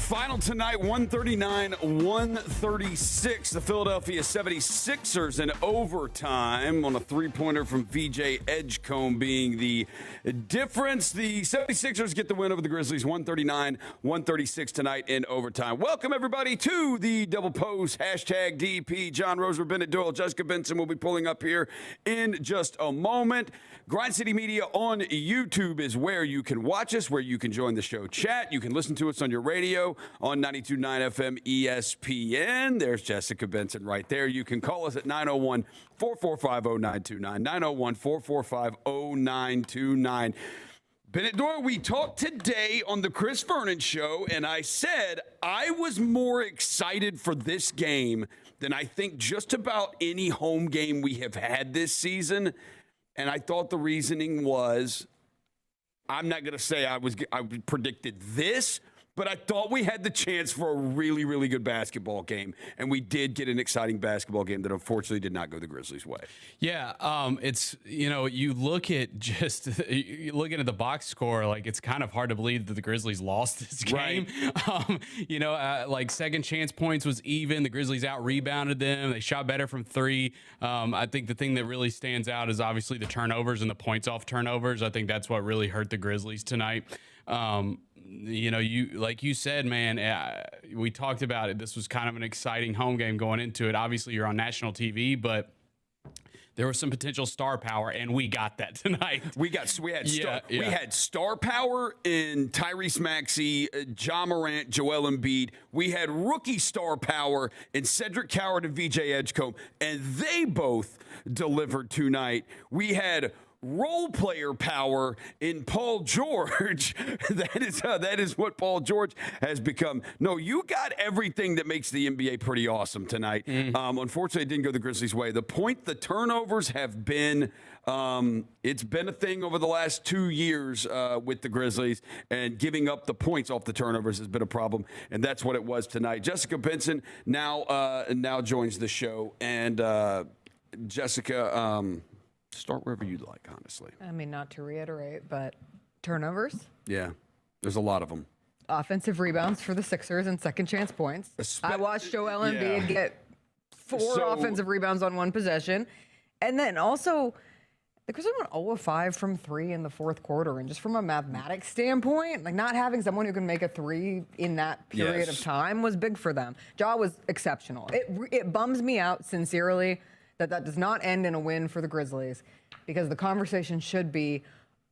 Final tonight, 139-136. The Philadelphia 76ers in overtime on a three-pointer from VJ Edgecombe being the difference. The 76ers get the win over the Grizzlies, 139-136 tonight in overtime. Welcome, everybody, to the Double Post, hashtag DP. John Roser, Bennett Doyle, Jessica Benson will be pulling up here in just a moment. Grind City Media on YouTube is where you can watch us, where you can join the show chat. You can listen to us on your radio on 92.9 FM ESPN. There's Jessica Benson right there. You can call us at 901-445-0929, 901-445-0929. Bennett Doyle, we talked today on the Chris Vernon Show, and I said I was more excited for this game than I think just about any home game we have had this season. And I thought the reasoning was, I'm not going to say I predicted this, but I thought we had the chance for a really, really good basketball game. And we did get an exciting basketball game that unfortunately did not go the Grizzlies' way. Yeah, it's, you look at looking at the box score, like it's kind of hard to believe that the Grizzlies lost this game. Right. Like second chance points was even. The Grizzlies out-rebounded them. They shot better from three. I think the thing that really stands out is obviously the turnovers and the points off turnovers. I think that's what really hurt the Grizzlies tonight. Like you said, man, we talked about it. This was kind of an exciting home game going into it. Obviously, you're on national TV, but there was some potential star power, and we got that tonight. We had star power in Tyrese Maxey, Ja Morant, Joel Embiid. We had rookie star power in Cedric Coward and VJ Edgecombe, and they both delivered tonight. We had role player power in Paul George. That is what Paul George has become. No, you got everything that makes the NBA pretty awesome tonight. Unfortunately, it didn't go the Grizzlies' way. The turnovers have been, it's been a thing over the last 2 years with the Grizzlies, and giving up the points off the turnovers has been a problem, and that's what it was tonight. Jessica Benson now joins the show, and Jessica, start wherever you'd like, honestly. I mean, not to reiterate, but turnovers. Yeah, there's a lot of them. Offensive rebounds for the Sixers and second chance points. I watched Joel Embiid get four offensive rebounds on one possession. And then also, the Grizzlies went 0 of 5 from 3 in the fourth quarter. And just from a mathematics standpoint, like not having someone who can make a three in that period of time was big for them. Ja was exceptional. It bums me out, sincerely, that does not end in a win for the Grizzlies, because the conversation should be,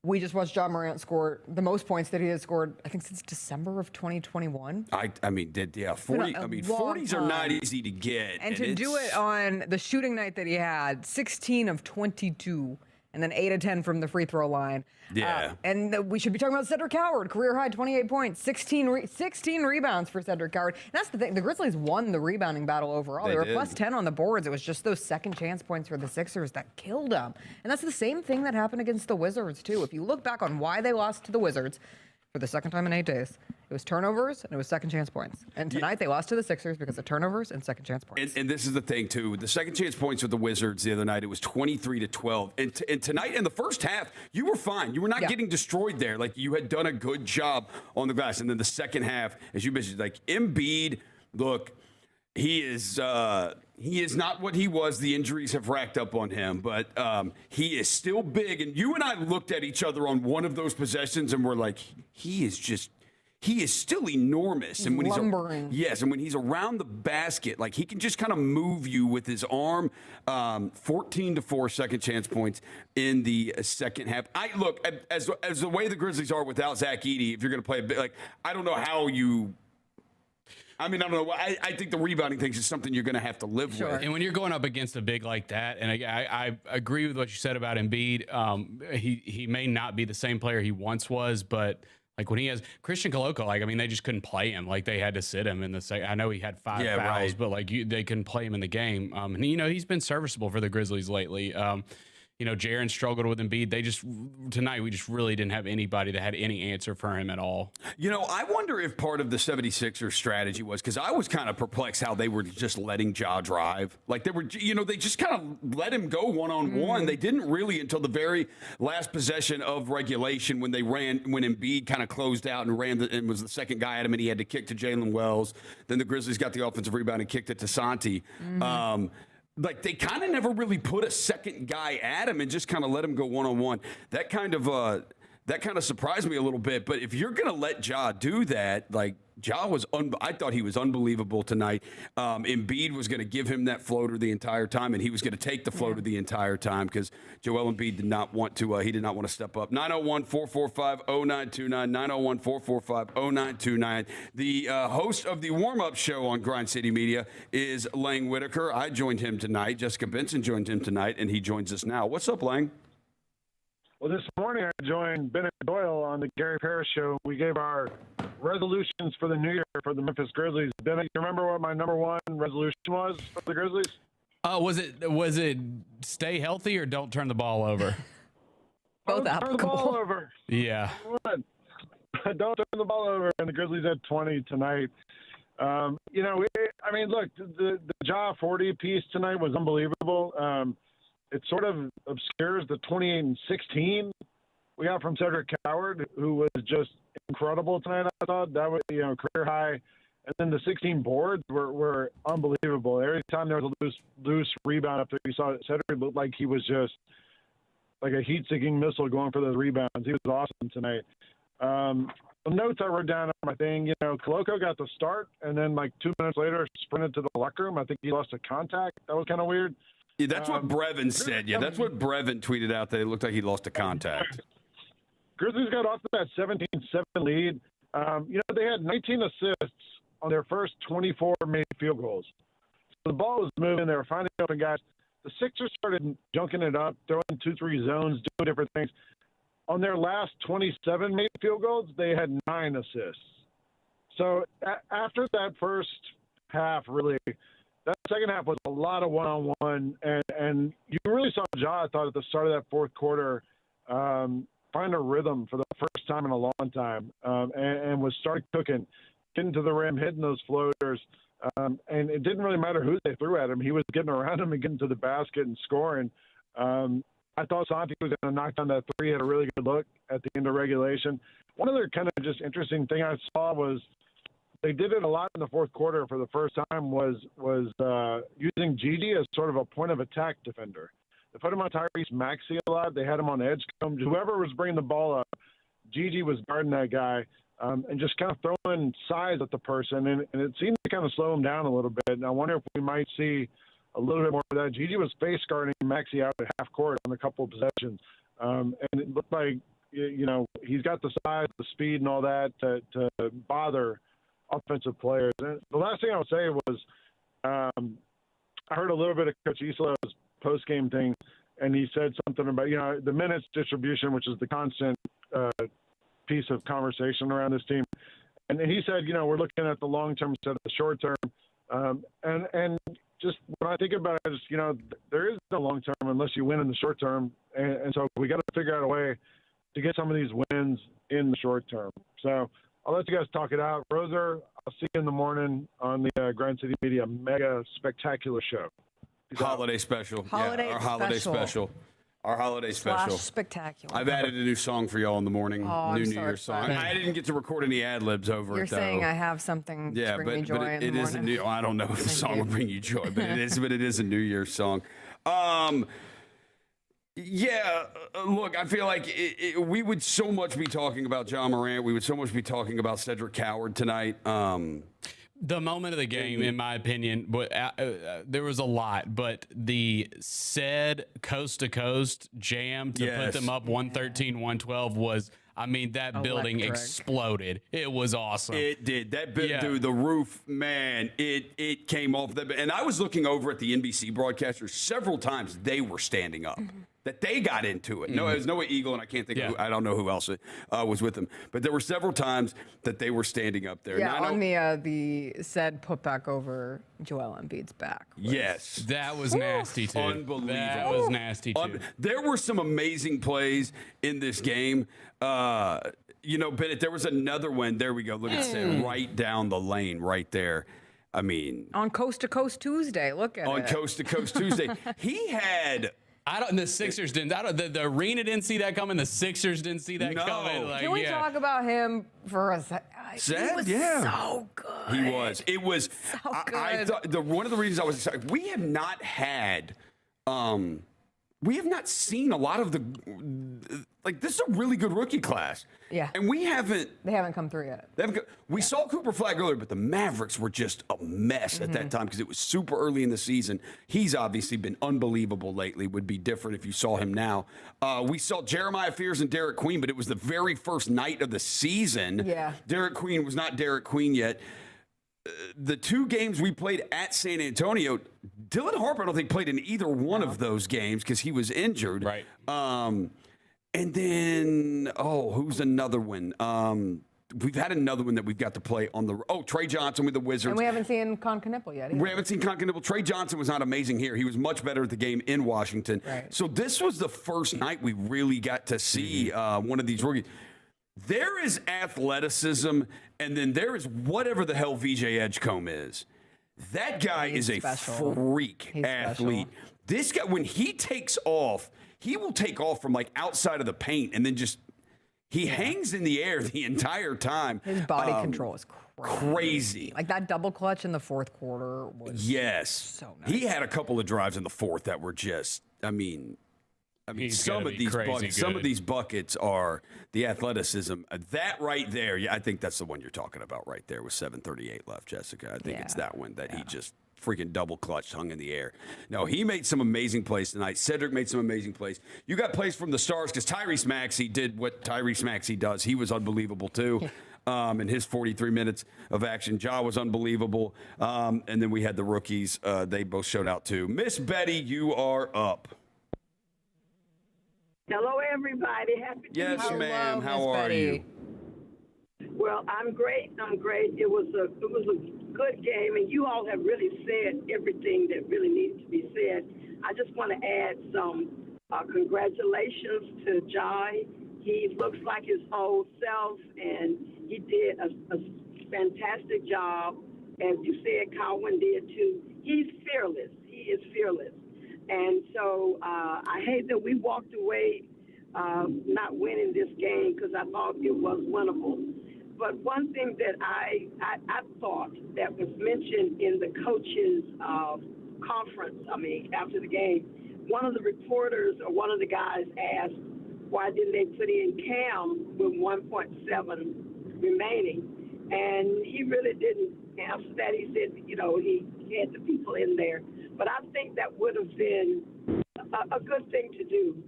we just watched Ja Morant score the most points that he has scored, I think, since December of 2021. 40. 40s are not easy to get. And to do it on the shooting night that he had, 16 of 22, and then 8 of 10 from the free throw line. Yeah. And we should be talking about Cedric Coward, career high 28 points, 16 rebounds for Cedric Coward. And that's the thing. The Grizzlies won the rebounding battle overall. They were plus 10 on the boards. It was just those second chance points for the Sixers that killed them. And that's the same thing that happened against the Wizards, too. If you look back on why they lost to the Wizards for the second time in 8 days, it was turnovers and it was second chance points. And tonight they lost to the Sixers because of turnovers and second chance points. And this is the thing, too. The second chance points with the Wizards the other night, it was 23-12. And tonight in the first half, you were fine. You were not getting destroyed there. Like, you had done a good job on the glass. And then the second half, as you mentioned, like Embiid, look, he is not what he was. The injuries have racked up on him, but he is still big. And you and I looked at each other on one of those possessions, and we're like, he is still enormous. And when lumbering. And when he's around the basket, like he can just kind of move you with his arm. 14-4 second chance points in the second half. Look, as the way the Grizzlies are without Zach Edey, if you're going to play a bit, like, I don't know how you. I don't know. I think the rebounding thing is something you're going to have to live with. And when you're going up against a big like that, and I agree with what you said about Embiid, he may not be the same player he once was, but like when he has Christian Koloko, they just couldn't play him. Like they had to sit him in the second. I know he had 5 fouls, but they couldn't play him in the game. And he's been serviceable for the Grizzlies lately. Jaren struggled with Embiid. Tonight we just really didn't have anybody that had any answer for him at all. I wonder if part of the 76ers strategy was, because I was kind of perplexed how they were just letting Ja drive. Like they were, they just kind of let him go one-on-one. They didn't really until the very last possession of regulation when Embiid kind of closed out and and was the second guy at him, and he had to kick to Jalen Wells. Then the Grizzlies got the offensive rebound and kicked it to Santi. Like they kind of never really put a second guy at him and just kind of let him go one-on-one. That kind of surprised me a little bit. But if you're going to let Ja do that, like Ja was, I thought he was unbelievable tonight. Embiid was going to give him that floater the entire time, and he was going to take the floater the entire time because Joel Embiid did not want to step up. 901-445-0929, 901-445-0929. The host of the warm-up show on Grind City Media is Lang Whitaker. I joined him tonight. Jessica Benson joined him tonight, and he joins us now. What's up, Lang? Well, this morning I joined Bennett Doyle on the Gary Parrish show. We gave our resolutions for the new year for the Memphis Grizzlies. Bennett, you remember what my number one resolution was for the Grizzlies? Was it stay healthy or don't turn the ball over? Both don't applicable. Turn the ball over. Yeah. Don't turn the ball over. And the Grizzlies had 20 tonight. Look, the Ja 40 piece tonight was unbelievable. It sort of obscures the 28-16 we got from Cedric Coward, who was just incredible tonight. I thought that was career high, and then the 16 boards were unbelievable. Every time there was a loose rebound up there, you saw Cedric looked like he was just like a heat-seeking missile going for those rebounds. He was awesome tonight. The notes I wrote down on my thing, Koloko got the start, and then like 2 minutes later sprinted to the locker room. I think he lost a contact. That was kind of weird. Yeah, that's what Brevin said. Yeah, that's what Brevin tweeted out, that it looked like he lost a contact. Grizzlies got off to that 17-7 lead. They had 19 assists on their first 24 made field goals. So the ball was moving. They were finding open guys. The Sixers started junking it up, throwing 2-3 zones, doing different things. On their last 27 made field goals, they had 9 assists. So after that first half, really, that second half was a lot of one-on-one, and you really saw Ja, I thought, at the start of that fourth quarter, find a rhythm for the first time in a long time, and was started cooking, getting to the rim, hitting those floaters, and it didn't really matter who they threw at him. He was getting around him and getting to the basket and scoring. I thought Santi was going to knock down that three, had a really good look at the end of regulation. One other kind of just interesting thing I saw was they did it a lot in the fourth quarter for the first time was using Gigi as sort of a point of attack defender. They put him on Tyrese Maxey a lot. They had him on edge. Whoever was bringing the ball up, Gigi was guarding that guy and just kind of throwing size at the person. And it seemed to kind of slow him down a little bit. And I wonder if we might see a little bit more of that. Gigi was face guarding Maxey out at half court on a couple of possessions. And it looked like, he's got the size, the speed, and all that to bother offensive players. And the last thing I would say was I heard a little bit of Coach Isla's post-game thing, and he said something about, the minutes distribution, which is the constant piece of conversation around this team. And he said, we're looking at the long-term instead of the short-term. And just when I think about it, there is no long-term unless you win in the short-term. And so we got to figure out a way to get some of these wins in the short-term. So I'll let you guys talk it out. Roser, I'll see you in the morning on the Grind City Media mega spectacular show. Holiday special. Our holiday special. Spectacular. I've added a new song for y'all in the morning. New Year's song. I didn't get to record any ad libs over You're it, though. saying I have something to bring me joy in the it is a new. I don't know if the song will bring you joy, but it is a New Year's song. Look, I feel like we would so much be talking about John Morant. We would so much be talking about Cedric Coward tonight. The moment of the game, in my opinion, but there was a lot, but the said coast-to-coast jam to put them up 113-112 was, that building exploded. It was awesome. It did. That dude, the roof, man, it came off. And I was looking over at the NBC broadcasters several times. They were standing up. that they got into it. No, it was Noah Eagle, and I can't think I don't know who else was with them. But there were several times that they were standing up there. Yeah, on the said putback over Joel Embiid's back. Yes. That was nasty, too. Unbelievable. That was nasty, too. There were some amazing plays in this game. Bennett, there was another one. There we go. Look at it. Right down the lane right there. I mean. On Coast to Coast Tuesday. Look at it. On Coast to Coast Tuesday. He had. The Sixers didn't. The arena didn't see that coming. The Sixers didn't see that coming. Can we talk about him for a second? He was so good. He was. It was. So good. I thought one of the reasons I was excited. We have not had. We have not seen a lot of the. This is a really good rookie class. Yeah. And we haven't. They haven't come through yet. We saw Cooper Flagg earlier, but the Mavericks were just a mess at that time because it was super early in the season. He's obviously been unbelievable lately. Would be different if you saw him now. We saw Jeremiah Fears and Derek Queen, but it was the very first night of the season. Yeah. Derek Queen was not Derek Queen yet. The two games we played at San Antonio, Dylan Harper, I don't think, played in either one of those games because he was injured. Right. And then, who's another one? We've had another one that we've got to play on the. Trey Johnson with the Wizards. And we haven't seen Con Knipple yet either. We haven't seen Con Knipple. Trey Johnson was not amazing here. He was much better at the game in Washington. Right. So this was the first night we really got to see one of these rookies. There is athleticism, and then there is whatever the hell VJ Edgecombe is. That guy is a freak athlete. Special. This guy, when he takes off, he will take off from outside of the paint and then just he hangs in the air the entire time. His body control is crazy. Like that double clutch in the fourth quarter was so nice. He had a couple of drives in the fourth that were just, some of these buckets are the athleticism. That right there, I think that's the one you're talking about right there with 7:38 left, Jessica. I think it's that one that he just freaking double clutched, hung in the air. No, he made some amazing plays tonight. Cedric made some amazing plays. You got plays from the stars because Tyrese Maxey did what Tyrese Maxey does. He was unbelievable too. In his 43 minutes of action, Ja was unbelievable. And then we had the rookies. They both showed out too. Miss Betty, you are up. Hello, everybody. Happy to Yes, ma'am. How are you? Well, I'm great. It was a good game, and you all have really said everything that really needs to be said. I just want to add some congratulations to Jai. He looks like his old self, and he did a fantastic job. As you said, Colin did too. He's fearless. He is fearless. And so I hate that we walked away not winning this game because I thought it was winnable. But one thing that I thought that was mentioned in the coaches' conference, after the game, one of the reporters or one of the guys asked, why didn't they put in Cam with 1.7 remaining? And he really didn't answer that. He said, he had the people in there. But I think that would have been a good thing to do.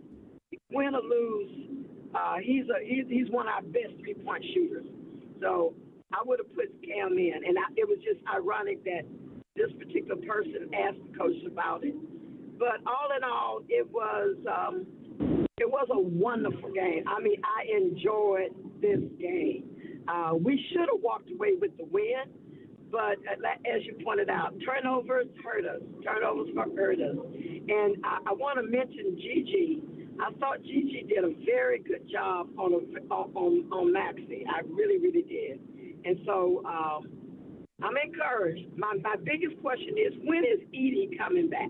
Win or lose, he's one of our best three-point shooters. So I would have put Cam in. And it was just ironic that this particular person asked the coach about it. But all in all, it was a wonderful game. I enjoyed this game. We should have walked away with the win. But as you pointed out, turnovers hurt us. And I want to mention Gigi. I thought Gigi did a very good job on Maxey. I really, really did. And so I'm encouraged. My biggest question is, when is Edie coming back?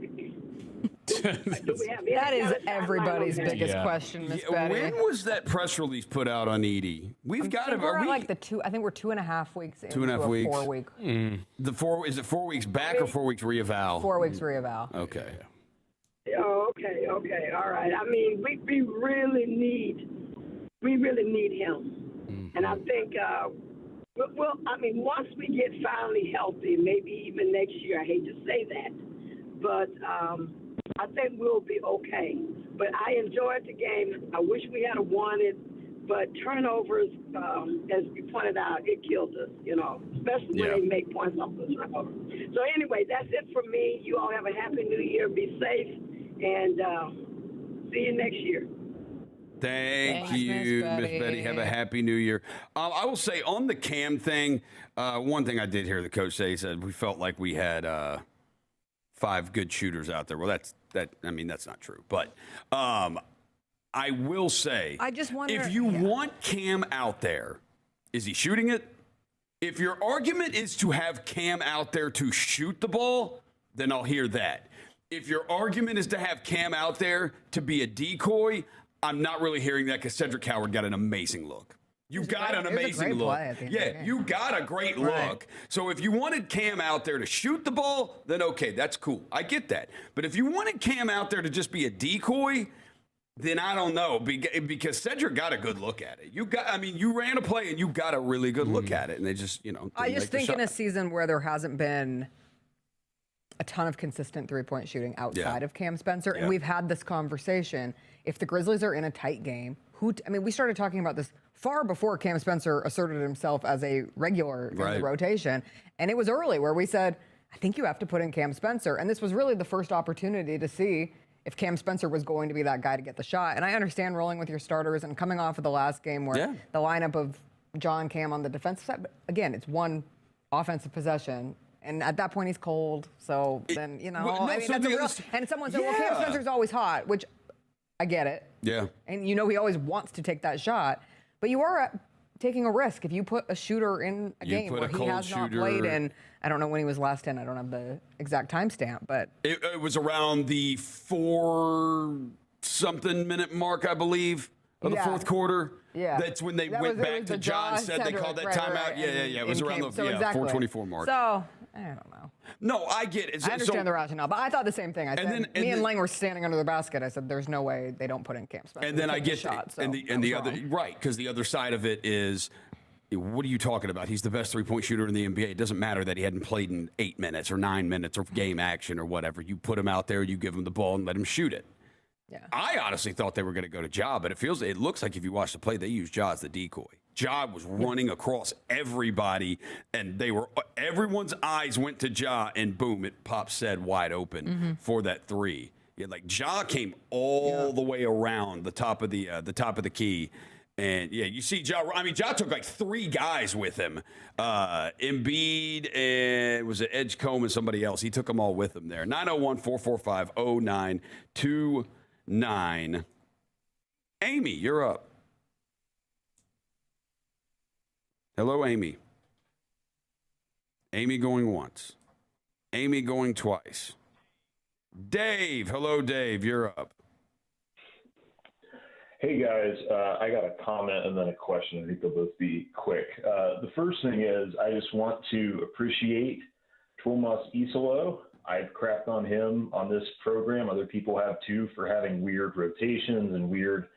That is everybody's biggest question, Miss Betty. When was that press release put out on Edie? We've got it. We're I think we're 2.5 weeks into 2.5 weeks. 4 week. Is it 4 weeks back or 4 weeks reeval? 4 weeks reeval. Okay. Oh, okay, all right. We really need him, and I think once we get finally healthy, maybe even next year. I hate to say that, but I think we'll be okay. But I enjoyed the game. I wish we had won it, but turnovers, as we pointed out, it killed us. Especially when they make points off the turnover. So anyway, that's it for me. You all have a happy New Year. Be safe. And See you next year. Thank you, Miss Betty. Have a happy New Year. I will say on the Cam thing, one thing I did hear the coach say, he said we felt like we had 5 good shooters out there. Well, that's not true. But I will say, I just wonder if you want Cam out there, is he shooting it? If your argument is to have Cam out there to shoot the ball, then I'll hear that. If your argument is to have Cam out there to be a decoy, I'm not really hearing that because Cedric Howard got an amazing look. You got an amazing look. Yeah, you got a great look. So if you wanted Cam out there to shoot the ball, then okay, that's cool. I get that. But if you wanted Cam out there to just be a decoy, then I don't know, because Cedric got a good look at it. You ran a play and you got a really good look at it, and they just, I just think in a season where there hasn't been a ton of consistent three-point shooting outside of Cam Spencer, and we've had this conversation. If the Grizzlies are in a tight game, we started talking about this far before Cam Spencer asserted himself as a regular in the rotation, and it was early where we said, I think you have to put in Cam Spencer, and this was really the first opportunity to see if Cam Spencer was going to be that guy to get the shot. And I understand rolling with your starters and coming off of the last game where the lineup of John Cam on the defensive side, but again, it's one offensive possession. And at that point, he's cold. So then, and someone said, well, Cam Spencer's always hot, which I get it. Yeah. And he always wants to take that shot. But you are taking a risk if you put a shooter in a game where he has not played in. I don't know when he was last in. I don't have the exact timestamp, but it was around the 4-something minute mark, I believe, of the fourth quarter. Yeah, that's when they went back to John. Said they called that timeout. It was around the 4:24 mark. So I don't know. No, I get it. I understand the rationale, but I thought the same thing. I said, me and Lang were standing under the basket. I said, there's no way they don't put in Cam Spencer. And then I get shot. And the other because the other side of it is, what are you talking about? He's the best three-point shooter in the NBA. It doesn't matter that he hadn't played in 8 minutes or 9 minutes or game action or whatever. You put him out there, you give him the ball, and let him shoot it. Yeah. I honestly thought they were going to go to Ja, but it looks like if you watch the play, they used Ja as the decoy. Ja was running across everybody, and everyone's eyes went to Ja, and boom, it popped said wide open for that three. Yeah, Ja came all the way around the top of the key. And you see Ja. I mean, Ja took like 3 guys with him. Embiid and was it Edgecombe and somebody else. He took them all with him there. 901-445-0929. Amy, you're up. Hello, Amy. Amy going once. Amy going twice. Dave. Hello, Dave. You're up. Hey, guys. I got a comment and then a question. I think they'll both be quick. The first thing is I just want to appreciate Tomas Isolo. I've crapped on him on this program. Other people have too for having weird rotations and weird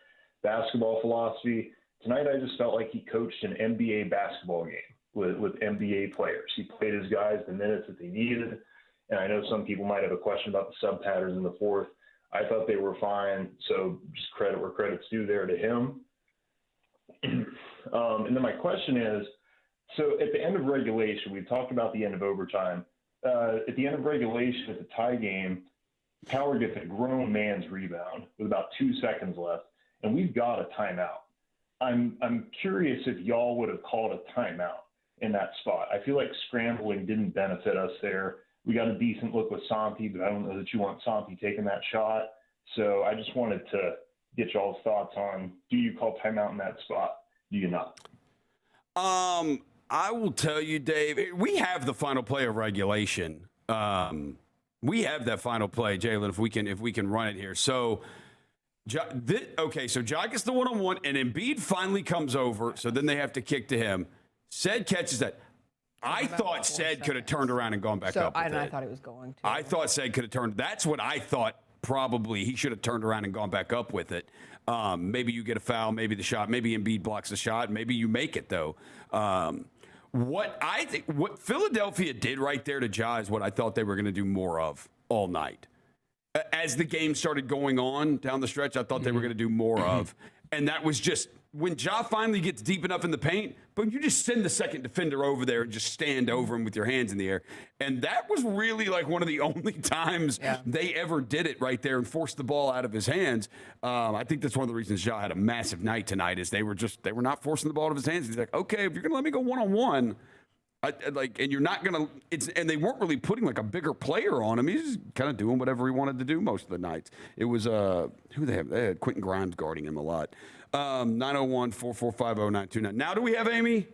basketball philosophy. Tonight I just felt like he coached an NBA basketball game with NBA players. He played his guys the minutes that they needed. And I know some people might have a question about the sub patterns in the fourth. I thought they were fine, so just credit where credit's due there to him. And then my question is, so at the end of regulation, we talked about the end of overtime. At the end of regulation, at the tie game, Howard gets a grown man's rebound with about 2 seconds left, and we've got a timeout. I'm curious if y'all would have called a timeout in that spot. I feel like scrambling didn't benefit us there. We got a decent look with Santi, but I don't know that you want Santi taking that shot. So I just wanted to get y'all's thoughts on, do you call timeout in that spot? Do you not? I will tell you, Dave, we have the final play of regulation. We have that final play, Jalen, if we can run it here. So, Ja gets the one-on-one, and Embiid finally comes over, so then they have to kick to him. Said catches that. I thought Said could have turned around and gone back up. I thought he was going to. I thought Said could have turned. That's what I thought. Probably he should have turned around and gone back up with it. Maybe you get a foul. Maybe the shot. Maybe Embiid blocks the shot. Maybe you make it though. What Philadelphia did right there to Ja is what I thought they were going to do more of all night. as the game started going on down the stretch, I thought they were going to do more of. And that was just when Ja finally gets deep enough in the paint, but you just send the second defender over there and just stand over him with your hands in the air. And that was really like one of the only times they ever did it right there and forced the ball out of his hands. I think that's one of the reasons Ja had a massive night tonight is they were not forcing the ball out of his hands. He's like, okay, if you're going to let me go one-on-one, and you're not going to, and they weren't really putting like a bigger player on him. He's just kind of doing whatever he wanted to do most of the nights. It was, who they have? They had Quentin Grimes guarding him a lot. 901-445-0929. Now do we have Amy?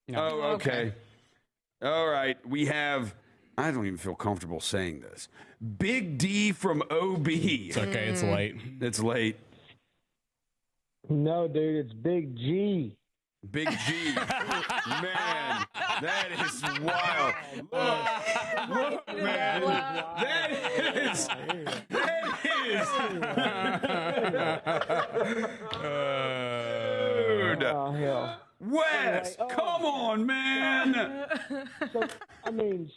No. Oh, okay. All right. We have, I don't even feel comfortable saying this. Big D from OB. It's okay. It's late. It's late. No, dude, it's Big G. Big G. Man, that is wild. Look, man. That is. Dude. Oh, hell. Wes, come on, man.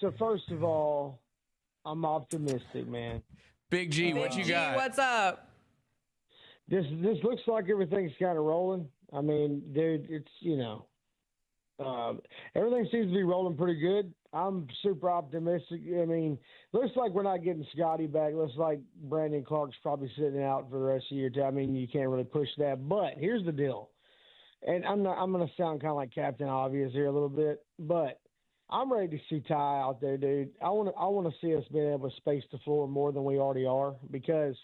So first of all, I'm optimistic, man. Big G, what Big you G, got? what's up? This looks like everything's kind of rolling. I mean, dude, it's, everything seems to be rolling pretty good. I'm super optimistic. I mean, looks like we're not getting Scotty back. Looks like Brandon Clark's probably sitting out for the rest of the year. I mean, you can't really push that. But here's the deal. And I'm going to sound kind of like Captain Obvious here a little bit, but I'm ready to see Ty out there, dude. I want to see us being able to space the floor more than we already are, because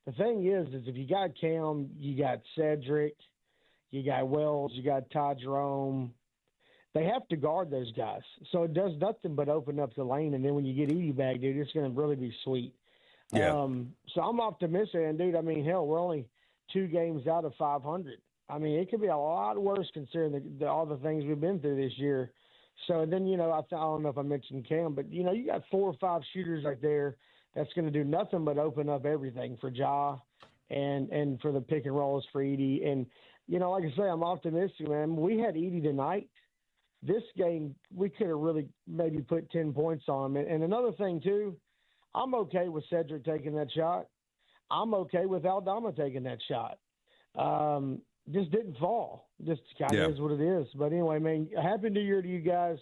the thing is if you got Cam, you got Cedric, you got Wells, you got Ty Jerome. They have to guard those guys. So it does nothing but open up the lane, and then when you get Edie back, dude, it's going to really be sweet. Yeah. So I'm optimistic, and, dude, I mean, hell, we're only 2 games out of 500. I mean, it could be a lot worse considering all the things we've been through this year. So then, I don't know if I mentioned Cam, but, you got 4 or 5 shooters right there that's going to do nothing but open up everything for Ja and for the pick and rolls for Edie. And, like I say, I'm optimistic, man. We had Edie tonight. This game, we could have really maybe put 10 points on him. And another thing, too, I'm okay with Cedric taking that shot. I'm okay with Aldama taking that shot. Just didn't fall. Just kind of is what it is. But anyway, man, happy New Year to you guys.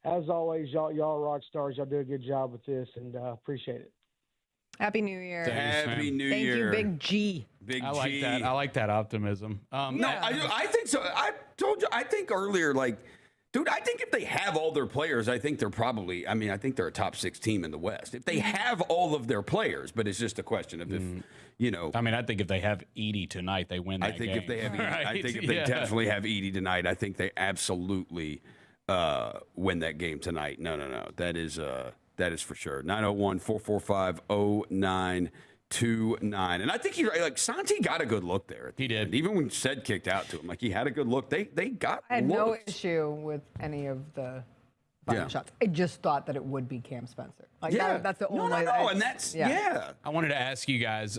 As always, y'all rock stars. Y'all do a good job with this, and appreciate it. Happy New Year. Happy New Thank Year. you, Big G. Big I like G. that. I like that optimism. No, I think so. I told you, I think earlier, like, dude, I think if they have all their players, I think they're probably, I think they're a top 6 team in the West. If they have all of their players, but it's just a question of if, I think if they have Edie tonight, they win that I think game. if they have Edie, Right? I think if they definitely have Edie tonight, I think they absolutely win that game tonight. No. That is for sure. 901-445-0929. And I think Santi got a good look there. He did. Even when Ced kicked out to him, he had a good look. They got I had no looks. issue with any of the final shots. I just thought that it would be Cam Spencer. That's the only. No, and that's I wanted to ask you guys.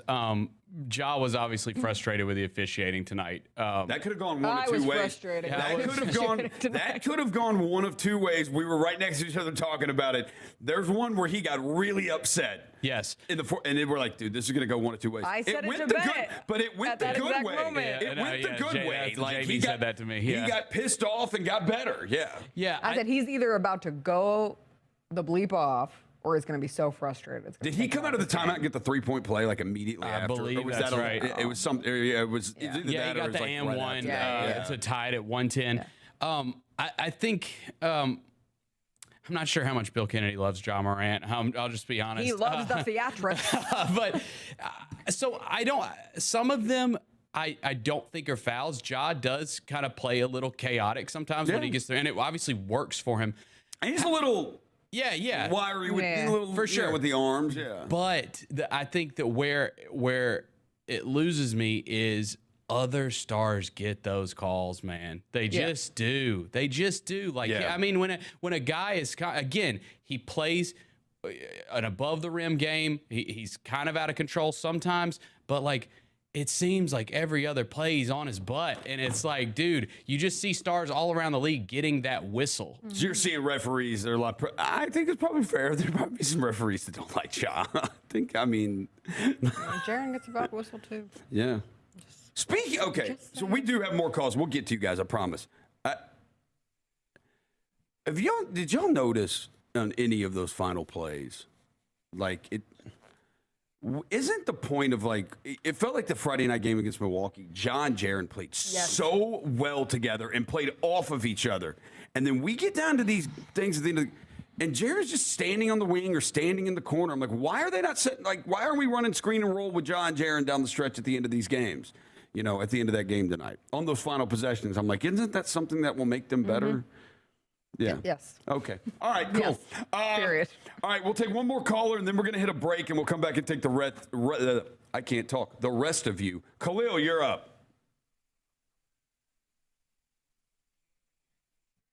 Ja was obviously frustrated with the officiating tonight. That could have gone one of two was ways. frustrated. That could have gone one of two ways. We were right next to each other talking about it. There's one where he got really upset. Yes. And they were like, dude, this is going to go one of two ways. I said it to the Bet good, but it went at the that good exact way. moment. It went the good way. JB said that to me. He got pissed off and got better. Yeah. Yeah. I said he's either about to go the bleep off, or he's going to be so frustrated. Did he come out of the timeout and get the 3-point play immediately after? I believe was that's that right. It was some. It was either Yeah, that he or got it was the right and one after. to tie it at 110. I think I'm not sure how much Bill Kennedy loves Ja Morant. I'll just be honest. He loves the theatrics. But so I don't. Some of them I don't think are fouls. Ja does kind of play a little chaotic sometimes when he gets there, and it obviously works for him. And he's a little. Yeah. Wiry with a little, for sure with the arms. Yeah. But I think that where it loses me is other stars get those calls, man. They just do. They just do. When a guy is, again, he plays an above the rim game. He's kind of out of control sometimes, but it seems like every other play he's on his butt. And it's like, dude, you just see stars all around the league getting that whistle. So you're seeing referees that are like, I think it's probably fair. There might be some referees that don't like Ja. Jaren gets a bad whistle too. Yeah. Speaking, okay, so we do have more calls. We'll get to you guys, I promise. Did y'all notice on any of those final plays, like isn't the point of like, it felt like the Friday night game against Milwaukee, Ja and Jaren played so well together and played off of each other. And then we get down to these things at the end of and Jaren's just standing on the wing or standing in the corner. I'm like, why are they not setting, like, why are we running screen and roll with Ja and Jaren down the stretch at the end of these games? You know, at the end of that game tonight. On those final possessions, I'm like, isn't that something that will make them better? Mm-hmm. Yeah. Yes. Okay. All right, cool. Yes. Period. All right, we'll take one more caller, and then we're going to hit a break, and we'll come back and take I can't talk. The rest of you. Khalil, you're up.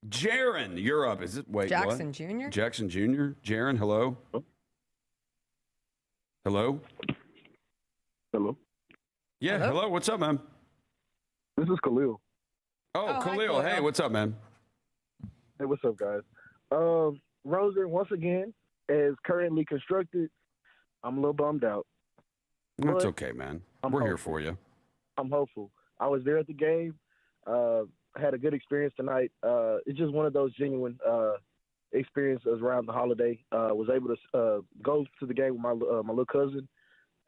Jaren, you're up. Is it? Wait, Jackson what? Jr.? Jackson Jr.? Jaren, hello? Hello? Hello? Yeah, hello. What's up, man? This is Khalil. Oh, Khalil. Hey, what's up, man? Hey, what's up, guys? Roser, once again, as currently constructed, I'm a little bummed out. That's okay, man. We're here for you. I'm hopeful. I was there at the game. Had a good experience tonight. It's just one of those genuine experiences around the holiday. Was able to go to the game with my little cousin,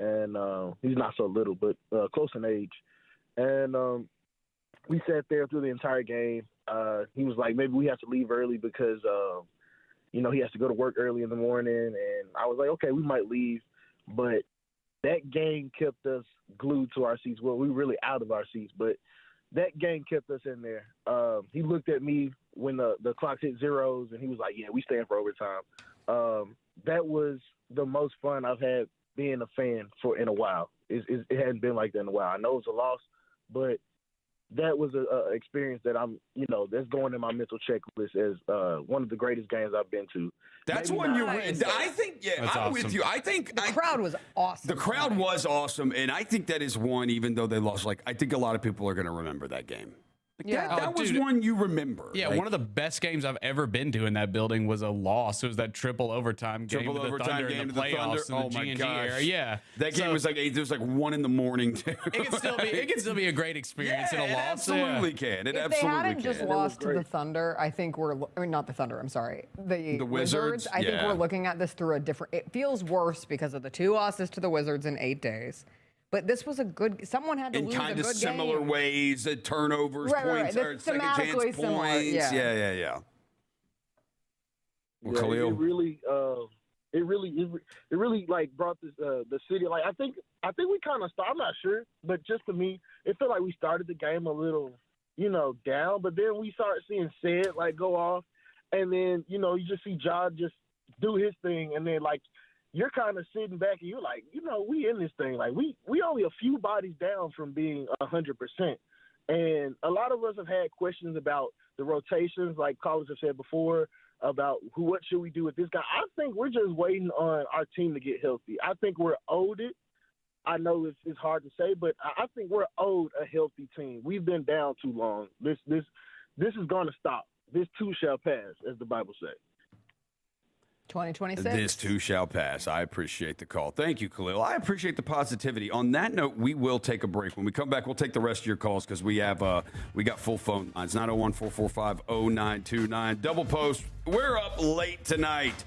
and he's not so little, but close in age. And we sat there through the entire game. He was like, maybe we have to leave early because, he has to go to work early in the morning. And I was like, okay, we might leave. But that game kept us glued to our seats. Well, we were really out of our seats, but that game kept us in there. He looked at me when the clock hit zeros, and he was like, yeah, we staying for overtime. That was the most fun I've had being a fan in a while. It hadn't been like that in a while. I know it's a loss, but that was a experience that that's going in my mental checklist as one of the greatest games I've been to. That's when you. I think, That's I'm awesome. with you. I think the crowd was awesome. The crowd was awesome, and I think that is one. Even though they lost, I think a lot of people are going to remember that game. That was one you remember. Yeah, one of the best games I've ever been to in that building was a loss. It was that triple overtime game to the Thunder in the playoffs in the G&G era. Yeah, that game was like 1 in the morning. Too. It can still be a great experience in a loss. It absolutely can. If they hadn't just lost to the Thunder, I think not the Thunder. I'm sorry, the Wizards. I think we're looking at this through a different. It feels worse because of the 2 losses to the Wizards in 8 days. But this was someone had to lose a good game. In kind of similar ways, turnovers, points, or second chance points. Yeah. Well, Khalil. It really like brought this, the city. Like I think we kind of started. I'm not sure, but just to me, it felt like we started the game a little, down. But then we started seeing Sid go off, and then you just see Ja just do his thing, and then you're kind of sitting back and you're like, we in this thing. Like we only a few bodies down from being 100%. And a lot of us have had questions about the rotations, like callers have said before, about what should we do with this guy. I think we're just waiting on our team to get healthy. I think we're owed it. I know it's hard to say, but I think we're owed a healthy team. We've been down too long. This is going to stop. This too shall pass, as the Bible says. 2026. This too shall pass. I appreciate the call. Thank you, Khalil. I appreciate the positivity. On that note, we will take a break. When we come back, we'll take the rest of your calls because we got full phone lines. 901-445-0929. Double post. We're up late tonight.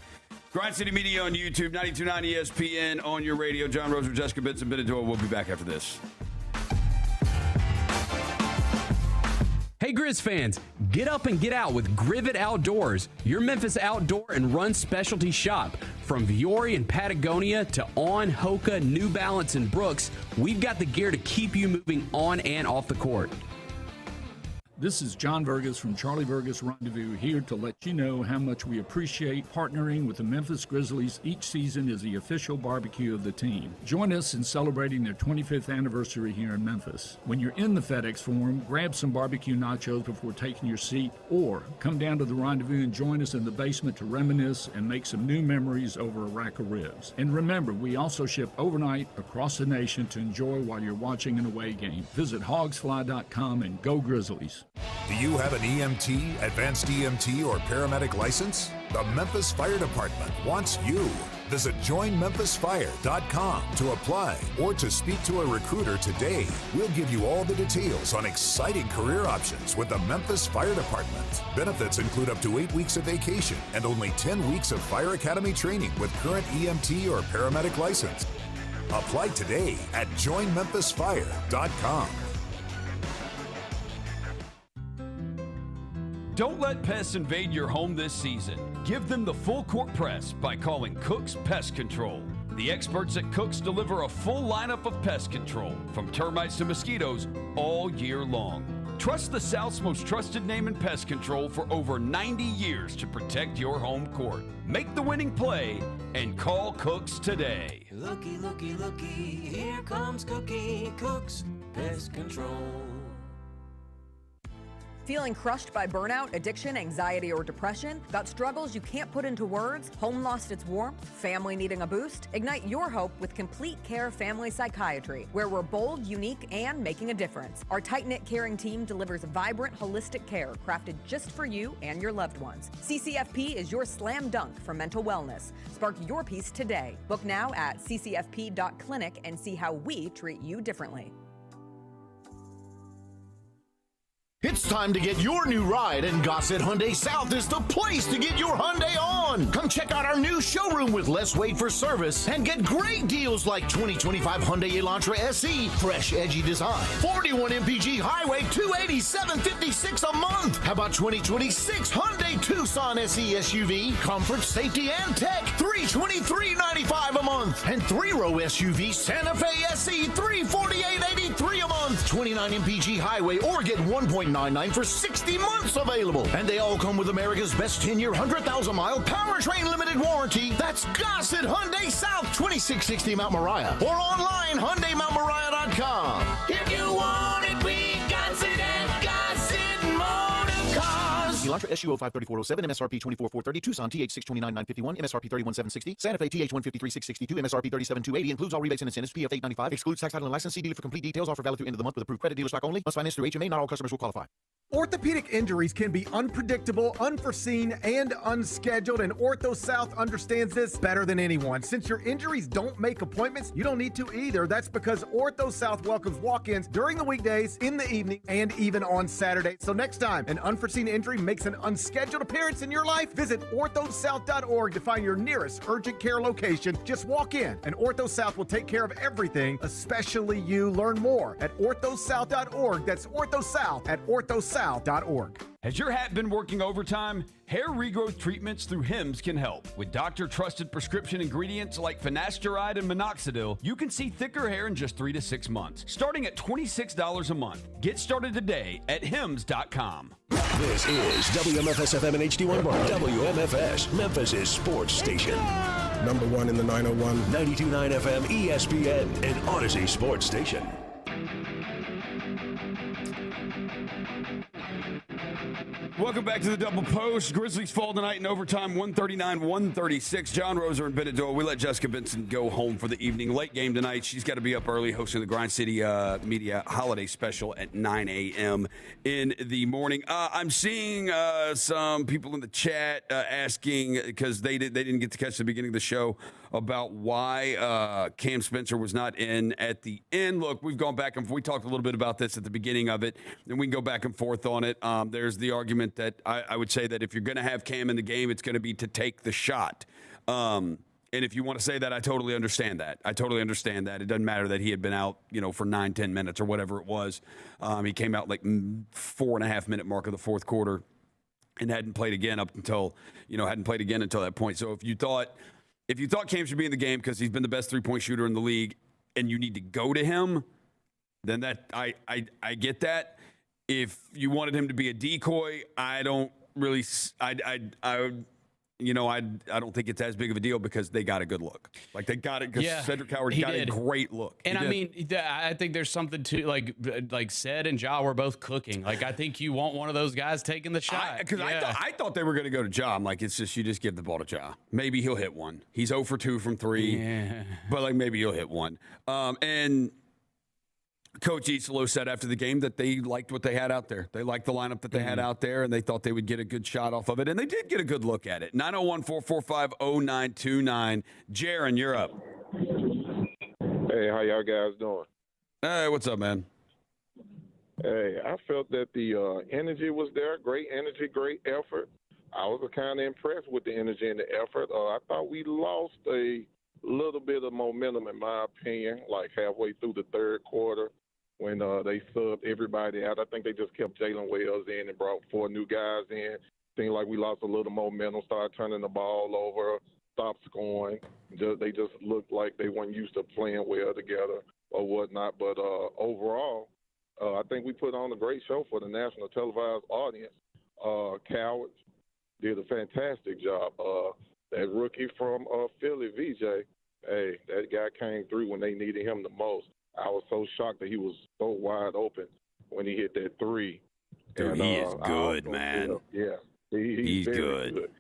Grind City Media on YouTube, 92.9 ESPN on your radio. John Roser, Jessica Benson, Bennett Doyle. We'll be back after this. Hey Grizz fans, get up and get out with Grivet Outdoors, your Memphis outdoor and run specialty shop. From Viore and Patagonia to On, Hoka, New Balance, and Brooks, we've got the gear to keep you moving on and off the court. This is John Burgess from Charlie Burgess Rendezvous here to let you know how much we appreciate partnering with the Memphis Grizzlies each season as the official barbecue of the team. Join us in celebrating their 25th anniversary here in Memphis. When you're in the FedEx Forum, grab some barbecue nachos before taking your seat, or come down to the Rendezvous and join us in the basement to reminisce and make some new memories over a rack of ribs. And remember, we also ship overnight across the nation to enjoy while you're watching an away game. Visit hogsfly.com and go Grizzlies. Do you have an EMT, advanced EMT, or paramedic license? The Memphis Fire Department wants you. Visit joinmemphisfire.com to apply or to speak to a recruiter today. We'll give you all the details on exciting career options with the Memphis Fire Department. Benefits include up to 8 weeks of vacation and only 10 weeks of Fire Academy training with current EMT or paramedic license. Apply today at joinmemphisfire.com. Don't let pests invade your home this season. Give them the full court press by calling Cook's Pest Control. The experts at Cook's deliver a full lineup of pest control, from termites to mosquitoes, all year long. Trust the South's most trusted name in pest control for over 90 years to protect your home court. Make the winning play and call Cook's today. Looky, looky, looky, here comes Cookie Cook's Pest Control. Feeling crushed by burnout, addiction, anxiety, or depression? Got struggles you can't put into words? Home lost its warmth? Family needing a boost? Ignite your hope with Complete Care Family Psychiatry, where we're bold, unique, and making a difference. Our tight-knit caring team delivers vibrant, holistic care crafted just for you and your loved ones. CCFP is your slam dunk for mental wellness. Spark your peace today. Book now at ccfp.clinic and see how we treat you differently. It's time to get your new ride, and Gossett Hyundai South is the place to get your Hyundai on. Come check out our new showroom with less wait for service and get great deals like 2025 Hyundai Elantra SE, fresh edgy design, 41 MPG Highway, $287.56 a month. How about 2026 Hyundai Tucson SE SUV, comfort, safety, and tech, $323.95 a month, and 3-row SUV Santa Fe SE, $348.83 a month. 29 MPG Highway, or get 1.99 for 60 months available. And they all come with America's best 10-year, 100,000-mile powertrain limited warranty. That's Gossett Hyundai South, 2660 Mount Moriah, or online, HyundaiMountMoriah.com. If you want it, we Gossett and Gossett Motor Cars. Elantra SU 053407, MSRP 24430, Tucson TH 629951, MSRP 31760, Santa Fe TH 153662, MSRP 37280, includes all rebates and incentives, PF 895, excludes tax title and license. See dealer for complete details. Offer valid through end of the month with approved credit. Dealer stock only. Must finance through HMA. Not all customers will qualify. Orthopedic injuries can be unpredictable, unforeseen, and unscheduled, and Ortho South understands this better than anyone. Since your injuries don't make appointments, you don't need to either. That's because Ortho South welcomes walk-ins during the weekdays, in the evening, and even on Saturday. So next time an unforeseen injury makes an unscheduled appearance in your life, visit orthosouth.org to find your nearest urgent care location. Just walk in, and Ortho South will take care of everything, especially you. Learn more at orthosouth.org. That's Orthosouth at orthosouth.org. Has your hat been working overtime? Hair regrowth treatments through Hims can help. With doctor-trusted prescription ingredients like finasteride and minoxidil, you can see thicker hair in just 3 to 6 months, starting at $26 a month. Get started today at hims.com. This is WMFS-FM and HD1 Bar. WMFS, Memphis' sports station. Number one in the 901. 92.9 FM, ESPN, and Odyssey Sports Station. Welcome back to the Double Post. Grizzlies fall tonight in overtime, 139-136. John Roser and Bennett Doyle. We let Jessica Benson go home for the evening. Late game tonight. She's got to be up early hosting the Grind City Media Holiday Special at 9 a.m. in the morning. I'm seeing some people in the chat asking, because they didn't get to catch the beginning of the show, about why Cam Spencer was not in at the end. Look, we've gone back and we talked a little bit about this at the beginning of it, and we can go back and forth on it. There's the argument that I would say that if you're going to have Cam in the game, it's going to be to take the shot. And if you want to say that, I totally understand that. It doesn't matter that he had been out, for 9-10 minutes or whatever it was. He came out like 4.5 minute mark of the fourth quarter and hadn't played again until that point. So if you thought Cam should be in the game because he's been the best 3-point shooter in the league and you need to go to him, then that I get that. If you wanted him to be a decoy, I don't really. I don't think it's as big of a deal because they got a good look. Like they got it because Cedric Howard got a great look. And I think there's something to like Ced and Ja were both cooking. Like I think you want one of those guys taking the shot. Because I thought they were going to go to Ja. I'm like, it's just you just give the ball to Ja. Maybe he'll hit one. He's 0 for 2 from 3, but like maybe he'll hit one. And Coach Isolo said after the game that they liked what they had out there. They liked the lineup that they had out there, and they thought they would get a good shot off of it. And they did get a good look at it. 901-445-0929. Jaron, you're up. Hey, how y'all guys doing? Hey, what's up, man? Hey, I felt that the energy was there. Great energy, great effort. I was kind of impressed with the energy and the effort. I thought we lost a little bit of momentum, in my opinion, like halfway through the third quarter when they subbed everybody out. I think they just kept Jalen Wells in and brought 4 new guys in. Seemed like we lost a little momentum, started turning the ball over, stopped scoring. They just looked like they weren't used to playing well together or whatnot. But overall, I think we put on a great show for the national televised audience. Cowards did a fantastic job. That rookie from Philly, VJ, hey, that guy came through when they needed him the most. I was so shocked that he was so wide open when he hit that 3. Dude, he is good, man. He's very good.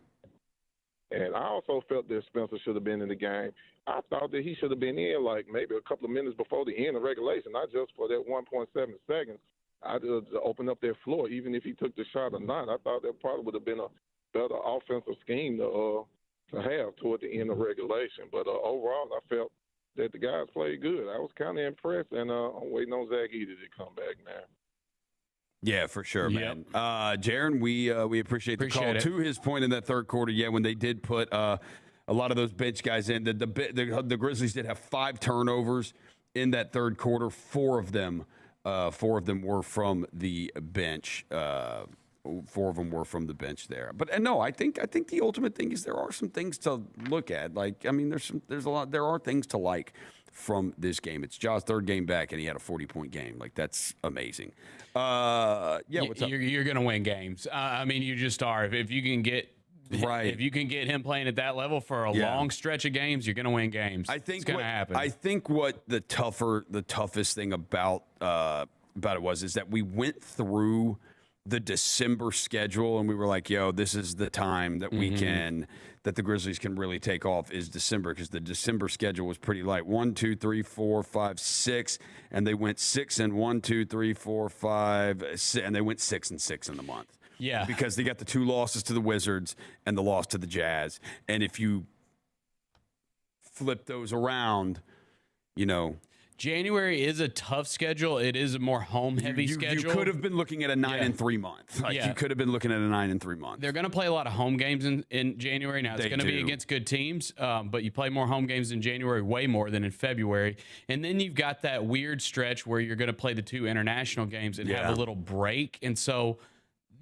And I also felt that Spencer should have been in the game. I thought that he should have been in like maybe a couple of minutes before the end of regulation, not just for that 1.7 seconds. I just opened up that floor, even if he took the shot or not. I thought that probably would have been a better offensive scheme to have toward the end of regulation. But overall, I felt that the guys played good. I was kind of impressed, and I'm waiting on Zach Edey to come back now. Yeah, for sure, man. Jaron, we appreciate the call. To his point in that third quarter, when they did put a lot of those bench guys in, the Grizzlies did have 5 turnovers in that third quarter. 4 of them were from the bench. 4 of them were from the bench there. But no, I think the ultimate thing is there are some things to look at. Like, I mean, there are things to like from this game. It's Ja's 3rd game back, and he had a 40-point game. Like, that's amazing. What's up? You're going to win games. I mean, you just are. If you can get if you can get him playing at that level for a long stretch of games, you're going to win games. I think it's going to happen. I think what the toughest thing about it is that we went through the December schedule, and we were like, this is the time that we can, that the Grizzlies can really take off is December, because the December schedule was pretty light. 1, 2, 3, 4, 5, 6, and they went 6 and 1, 2, 3, 4, 5, 6, and they went 6 and 6 in the month. Yeah. Because they got the 2 losses to the Wizards and the loss to the Jazz. And if you flip those around, January is a tough schedule. It is a more home-heavy schedule. You could have been looking at a 9-3 month. You could have been looking at a 9-3 month. They're going to play a lot of home games in January. Now, it's going to be against good teams, but you play more home games in January, way more than in February. And then you've got that weird stretch where you're going to play the 2 international games and have a little break. And so,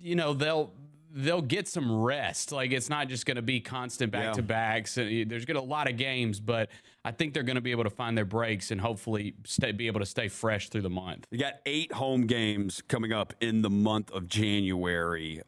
they'll get some rest. Like, it's not just going to be constant back-to-backs. There's going to be a lot of games, but I think they're going to be able to find their breaks and hopefully be able to stay fresh through the month. You got 8 home games coming up in the month of January.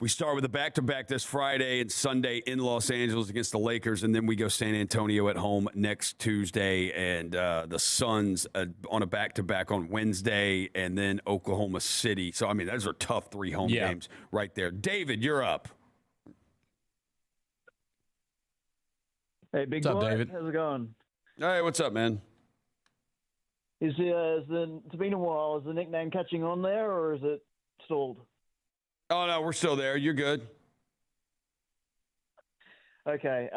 We start with a back-to-back this Friday and Sunday in Los Angeles against the Lakers, and then we go San Antonio at home next Tuesday, and the Suns on a back-to-back on Wednesday, and then Oklahoma City. So, I mean, those are tough 3 home games right there. David, you're up. Hey, big boy. David? How's it going? Hey, what's up, man? It's been a while. Is the nickname catching on there, or is it stalled? Oh, no, we're still there. You're good. Okay.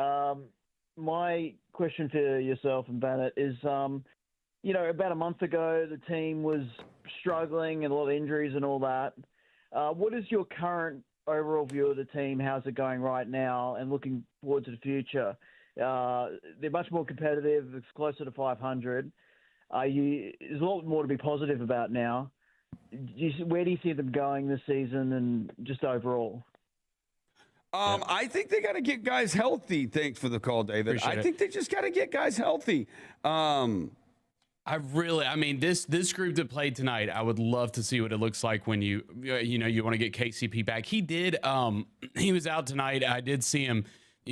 My question for yourself and Bennett is, about a month ago, the team was struggling and a lot of injuries and all that. What is your current overall view of the team? How's it going right now, and looking forward to the future? They're much more competitive. It's closer to 500. There's a lot more to be positive about now. Where do you see them going this season and just overall? I think they got to get guys healthy. Thanks for the call, David. I think they just got to get guys healthy. I mean, this group that played tonight, I would love to see what it looks like when you want to get KCP back. He did. He was out tonight. I did see him,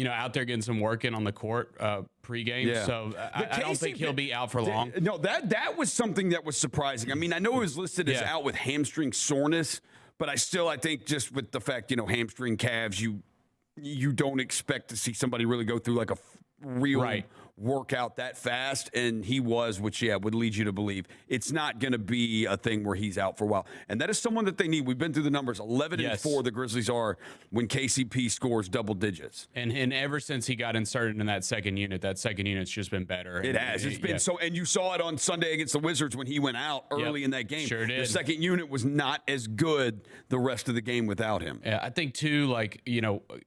out there getting some work in on the court pregame. Yeah. So I don't think he'll be out for long. No, that was something that was surprising. I mean, I know it was listed as out with hamstring soreness, but I think just with the fact, hamstring calves, you don't expect to see somebody really go through like a real workout that fast, and he was, which would lead you to believe it's not going to be a thing where he's out for a while. And that is someone that they need. We've been through the numbers. 11-4 the Grizzlies are when KCP scores double digits. And ever since he got inserted in that second unit's just been better. It has. It's been so, and you saw it on Sunday against the Wizards when he went out early in that game. Sure did. The second unit was not as good the rest of the game without him. Yeah, I think too,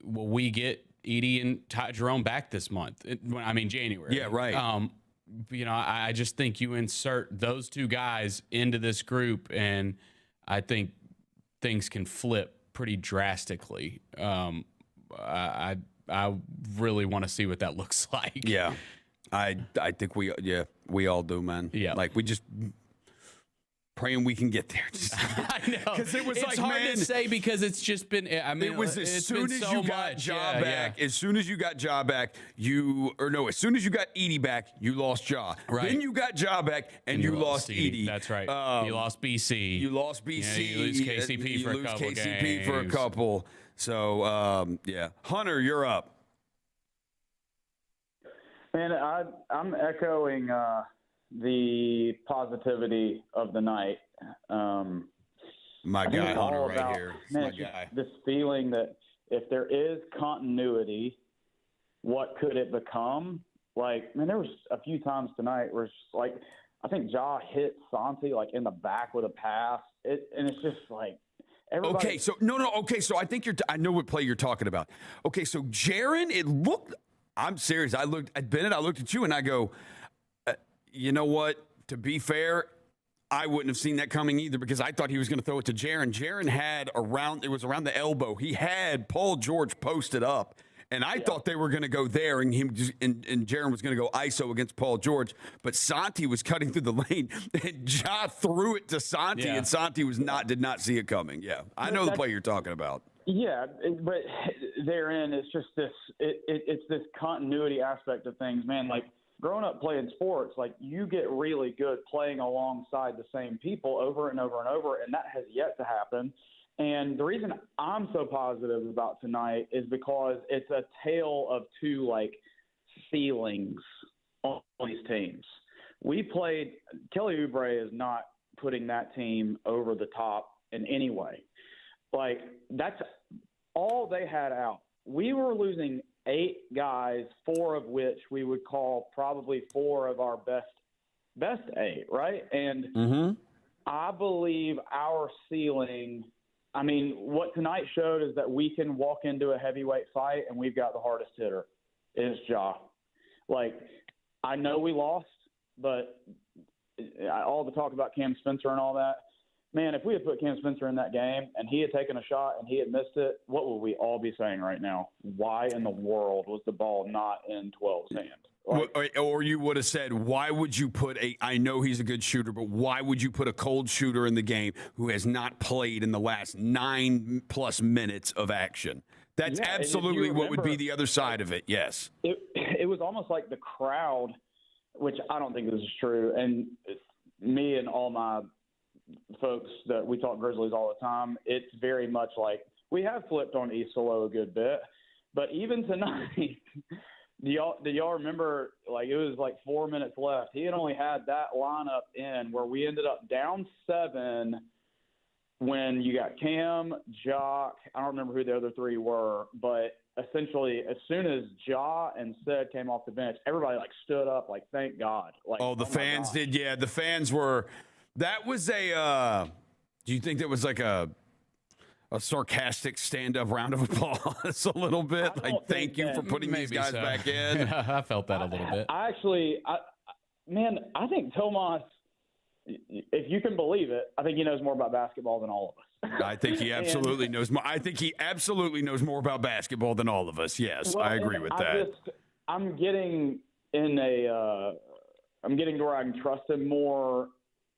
will we get Edie and Ty Jerome back this month? January. Yeah, right. I just think you insert those two guys into this group, and I think things can flip pretty drastically. I really want to see what that looks like. Yeah, I think we all do, man. Yeah, like we just praying we can get there. I know, because it was it's hard to say because it's just been. It was as soon as you got Ja back. As soon as you got Ja back, as soon as you got Edie back, you lost Ja. Right. Then you got Ja back, and you lost Edie. That's right. You lost BC. You lost BC. You lose KCP for a couple games. for a couple. So Hunter, you're up. Man, I'm echoing the positivity of the night. My guy Hunter right here. Man, my guy. This feeling that if there is continuity, what could it become? There was a few times tonight where it's just I think Ja hit Santi in the back with a pass. And it's just everybody. Okay, so okay, so I think I know what play you're talking about. Okay, so Jaren, it looked. I'm serious. I looked at Bennett. I looked at you, and I go, you know what? To be fair, I wouldn't have seen that coming either because I thought he was going to throw it to Jaren. Jaren had around the elbow. He had Paul George posted up, and I thought they were going to go there, and and Jaren was going to go ISO against Paul George. But Santi was cutting through the lane, and Ja threw it to Santi, and Santi did not see it coming. Yeah, I know the play you're talking about. Yeah, but therein it's just this. It's this continuity aspect of things, man. Growing up playing sports, you get really good playing alongside the same people over and over and over, and that has yet to happen. And the reason I'm so positive about tonight is because it's a tale of two ceilings on these teams. Kelly Oubre is not putting that team over the top in any way. That's all they had out. We were losing 8 guys, 4 of which we would call probably 4 of our best 8, right? And I believe our ceiling, what tonight showed is that we can walk into a heavyweight fight and we've got the hardest hitter. It's Ja. I know we lost, but all the talk about Cam Spencer and all that, man, if we had put Cam Spencer in that game and he had taken a shot and he had missed it, what would we all be saying right now? Why in the world was the ball not in 12's hand? Or you would have said, why would you put I know he's a good shooter, but why would you put a cold shooter in the game who has not played in the last 9+ minutes of action? That's absolutely what would be the other side of it, yes. It was almost like the crowd, which I don't think this is true, and me and all my folks that we talk Grizzlies all the time, it's very much we have flipped on Isolo a good bit, but even tonight, do y'all remember it was 4 minutes left? He had only had that lineup in where we ended up down 7 when you got Cam, Jock, I don't remember who the other 3 were, but essentially as soon as Ja and Sid came off the bench, everybody stood up thank God. The fans did, yeah. The fans were. That was do you think that was a sarcastic stand-up round of applause a little bit? Thank you for putting these guys back in. I felt that a little bit. I think Tomas, if you can believe it, I think he knows more about basketball than all of us. I think he absolutely knows more. I think he absolutely knows more about basketball than all of us. Yes, I agree with that. I'm getting in I'm getting to where I can trust him more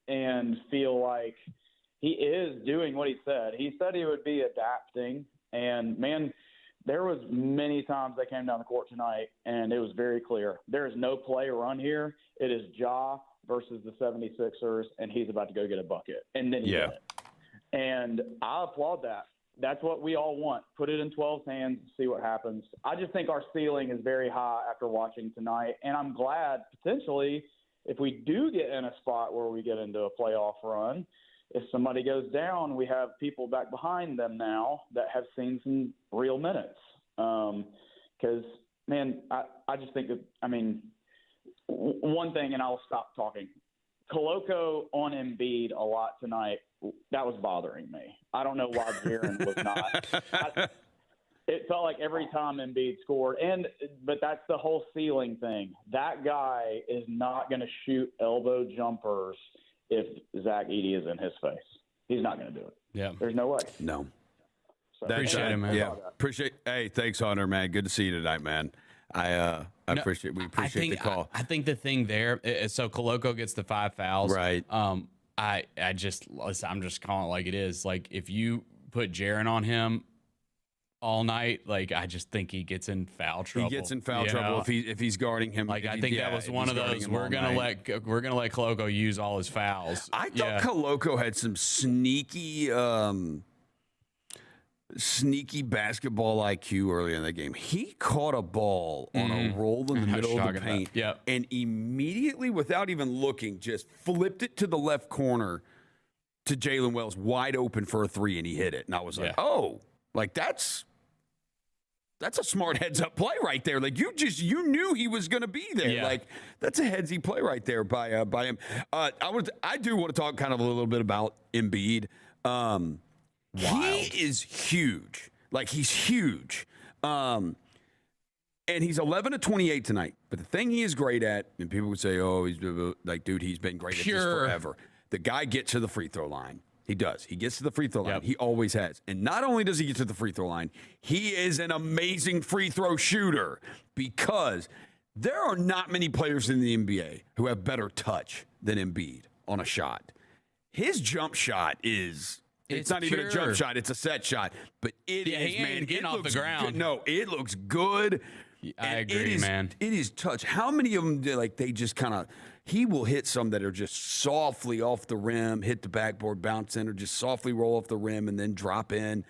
and feel like he is doing what he said. He said he would be adapting, and man, there was many times they came down the court tonight, and it was very clear. There is no play run here. It is Ja versus the 76ers, and he's about to go get a bucket. And then he did it. And I applaud that. That's what we all want. Put it in 12's hands, see what happens. I just think our ceiling is very high after watching tonight, and I'm glad potentially if we do get in a spot where we get into a playoff run, if somebody goes down, we have people back behind them now that have seen some real minutes. Because, man, I just think that, I mean, one thing, and I'll stop talking. Koloko on Embiid a lot tonight, that was bothering me. I don't know why Jaren was not. It felt like every time Embiid scored, but that's the whole ceiling thing. That guy is not going to shoot elbow jumpers if Zach Edey is in his face. He's not going to do it. Yeah. There's no way. No. So, appreciate it, man. Yeah. Hey, thanks, Hunter, man. Good to see you tonight, man. We appreciate the call. I think the thing there, so Koloko gets the 5 fouls. Right. I'm just calling it like it is. Like, if you put Jaren on him all night, like, I just think he gets in foul trouble. He gets in foul trouble if he's guarding him. Like, I think that was one of those. We're gonna let Koloko use all his fouls. I thought Koloko had some sneaky basketball IQ early in the game. He caught a ball on a roll in the middle of the paint, and immediately, without even looking, just flipped it to the left corner to Jalen Wells, wide open for a 3, and he hit it. And I was like, oh, like that's a smart heads-up play right there. Like, you knew he was going to be there. Yeah. Like, that's a headsy play right there by him. I do want to talk kind of a little bit about Embiid. He is huge. Like, he's huge. And he's 11 of 28 tonight. But the thing he is great at, and people would say, oh, he's like, dude, he's been great at this forever. The guy gets to the free throw line. He does. He gets to the free throw line. He always has. And not only does he get to the free throw line, he is an amazing free throw shooter, because there are not many players in the NBA who have better touch than Embiid on a shot. His jump shot is... It's not even a jump shot. It's a set shot. But it is, man. Getting off the ground. Good. No, it looks good. I agree, man. It is touch. How many of them, they just kind of... He will hit some that are just softly off the rim, hit the backboard, bounce in, or just softly roll off the rim and then drop in.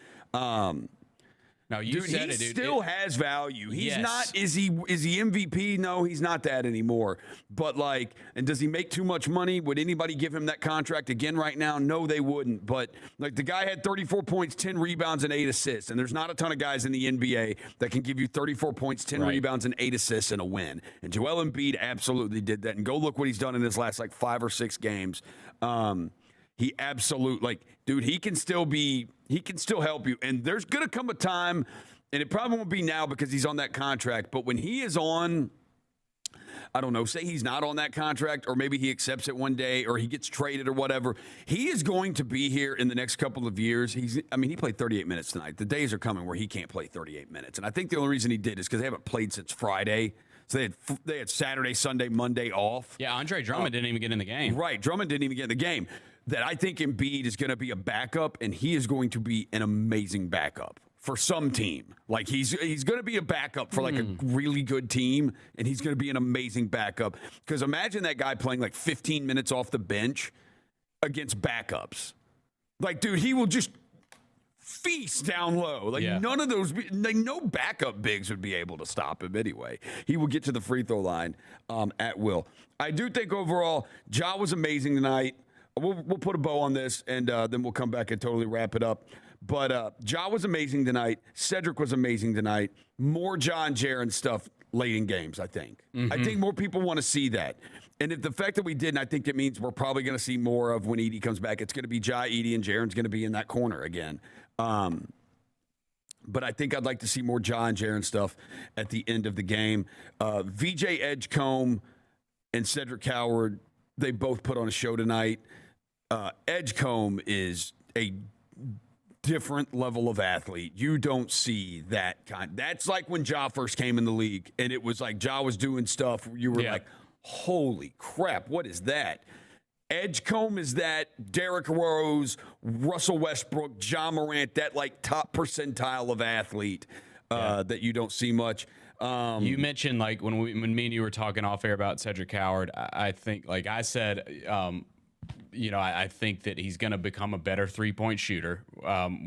No, you said it, dude. He still has value. He's not. Is he MVP? No, he's not that anymore. But and does he make too much money? Would anybody give him that contract again right now? No, they wouldn't. But the guy had 34 points, 10 rebounds, and 8 assists. And there's not a ton of guys in the NBA that can give you 34 points, 10 rebounds, and 8 assists in a win. And Joel Embiid absolutely did that. And go look what he's done in his last 5 or 6 games. He absolutely, dude, he can still help you. And there's going to come a time, and it probably won't be now because he's on that contract, but when he is on, I don't know, say he's not on that contract, or maybe he accepts it one day, or he gets traded or whatever, he is going to be here in the next couple of years. He played 38 minutes tonight. The days are coming where he can't play 38 minutes. And I think the only reason he did is because they haven't played since Friday. So they had Saturday, Sunday, Monday off. Yeah, Andre Drummond didn't even get in the game. Right, Drummond didn't even get in the game. That I think Embiid is going to be a backup, and he is going to be an amazing backup for some team. Like, he's going to be a backup for a really good team, and he's going to be an amazing backup. Because imagine that guy playing 15 minutes off the bench against backups. Dude, he will just feast down low. None of those, no backup bigs would be able to stop him anyway. He will get to the free throw line at will. I do think overall, Ja was amazing tonight. We'll put a bow on this, and then we'll come back and totally wrap it up. But Ja was amazing tonight. Cedric was amazing tonight. More Ja and Jaren stuff late in games, I think. Mm-hmm. I think more people want to see that. And if the fact that we didn't, I think it means we're probably going to see more of when Edey comes back. It's going to be Ja, Edey, and Jaren's going to be in that corner again. But I think I'd like to see more Ja and Jaren stuff at the end of the game. VJ Edgecombe and Cedric Howard, they both put on a show tonight. Edgecombe is a different level of athlete. You don't see that kind. That's like when Ja first came in the league, and it was like Ja was doing stuff. You were like, Holy crap, what is that? Edgecombe is that, Derrick Rose, Russell Westbrook, John Morant, that like top percentile of athlete that you don't see much. You mentioned like when me and you were talking off air about Cedric Howard, I think like I said, I think that he's going to become a better 3-point shooter,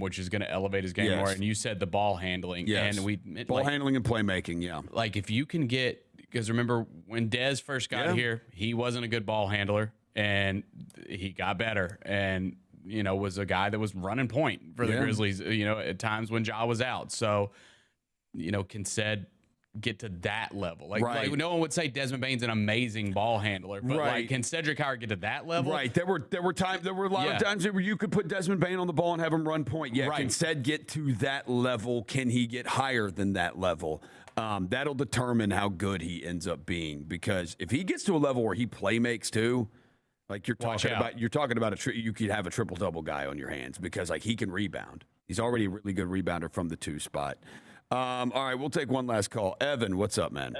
which is going to elevate his game more. And you said the ball handling, and ball handling and playmaking. Yeah, like if you can get, because remember when Dez first got here, he wasn't a good ball handler. And he got better and, was a guy that was running point for the Grizzlies, at times when Ja was out. So, can Ced get to that level? Like no one would say Desmond Bane's an amazing ball handler, but like, can Cedric Howard get to that level? Right. There were a lot of times where you could put Desmond Bane on the ball and have him run point. Yeah. Can Ced get to that level? Can he get higher than that level? That'll determine how good he ends up being, because if he gets to a level where he play makes too, like you're talking about you could have a triple-double guy on your hands, because like he can rebound. He's already a really good rebounder from the 2 spot. All right, we'll take one last call. Evan, what's up, man?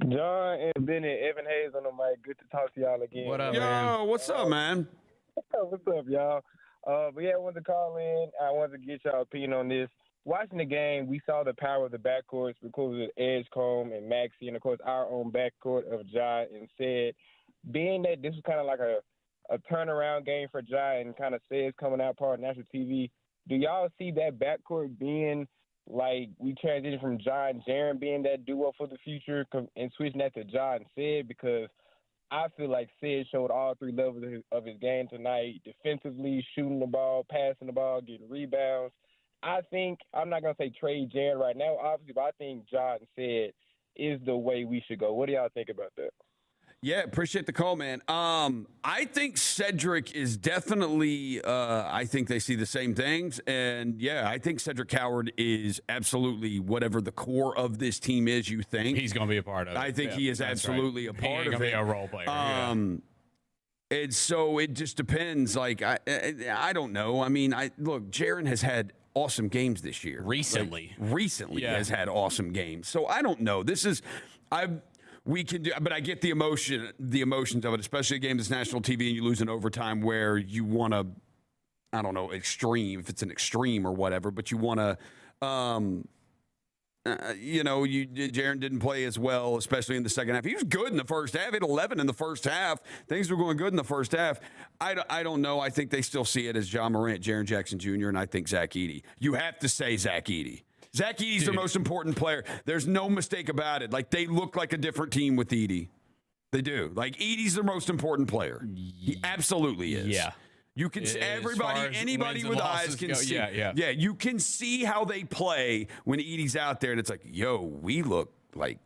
John and Bennett, Evan Hayes on the mic. Good to talk to y'all again. What up, man? What's up, man? What's up, y'all? I wanted to call in. I wanted to get y'all opinion on this. Watching the game, we saw the power of the backcourts because of Edgecombe and Maxey, and of course our own backcourt of Ja and Ced. Being that this was kind of like a turnaround game for Ja and kind of Ced's coming out part of national TV, do y'all see that backcourt being like we transition from Ja and Jaren being that duo for the future and switching that to Ja and Ced? Because I feel like Ced showed all 3 levels of his game tonight: defensively, shooting the ball, passing the ball, getting rebounds. I think, I'm not going to say trade Jaren right now, obviously, but I think Ja and Ced is the way we should go. What do y'all think about that? Yeah, appreciate the call, man. I think Cedric is definitely, I think they see the same things. And, yeah, I think Cedric Howard is absolutely whatever the core of this team is, you think. He's going to be a part of it. I think he is absolutely a part of it. He ain't going to be a role player. And so it just depends. Like, I don't know. I mean, look, Jaren has had awesome games this year. Recently has had awesome games. So I don't know. We can do, but I get the emotions of it, especially a game that's national TV and you lose in overtime where you want to, I don't know, extreme, if it's an extreme or whatever, but you want to, Jaren didn't play as well, especially in the second half. He was good in the first half. He had 11 in the first half. Things were going good in the first half. I don't know. I think they still see it as John Morant, Jaren Jackson Jr., and I think Zach Edey. You have to say Zach Edey. Zach Edey's the most important player. There's no mistake about it. Like, they look like a different team with Edey. They do. Like, Edey's the most important player. He absolutely is. Yeah. You can see anybody with eyes can see. Yeah, you can see how they play when Edey's out there, and it's like, yo, we look like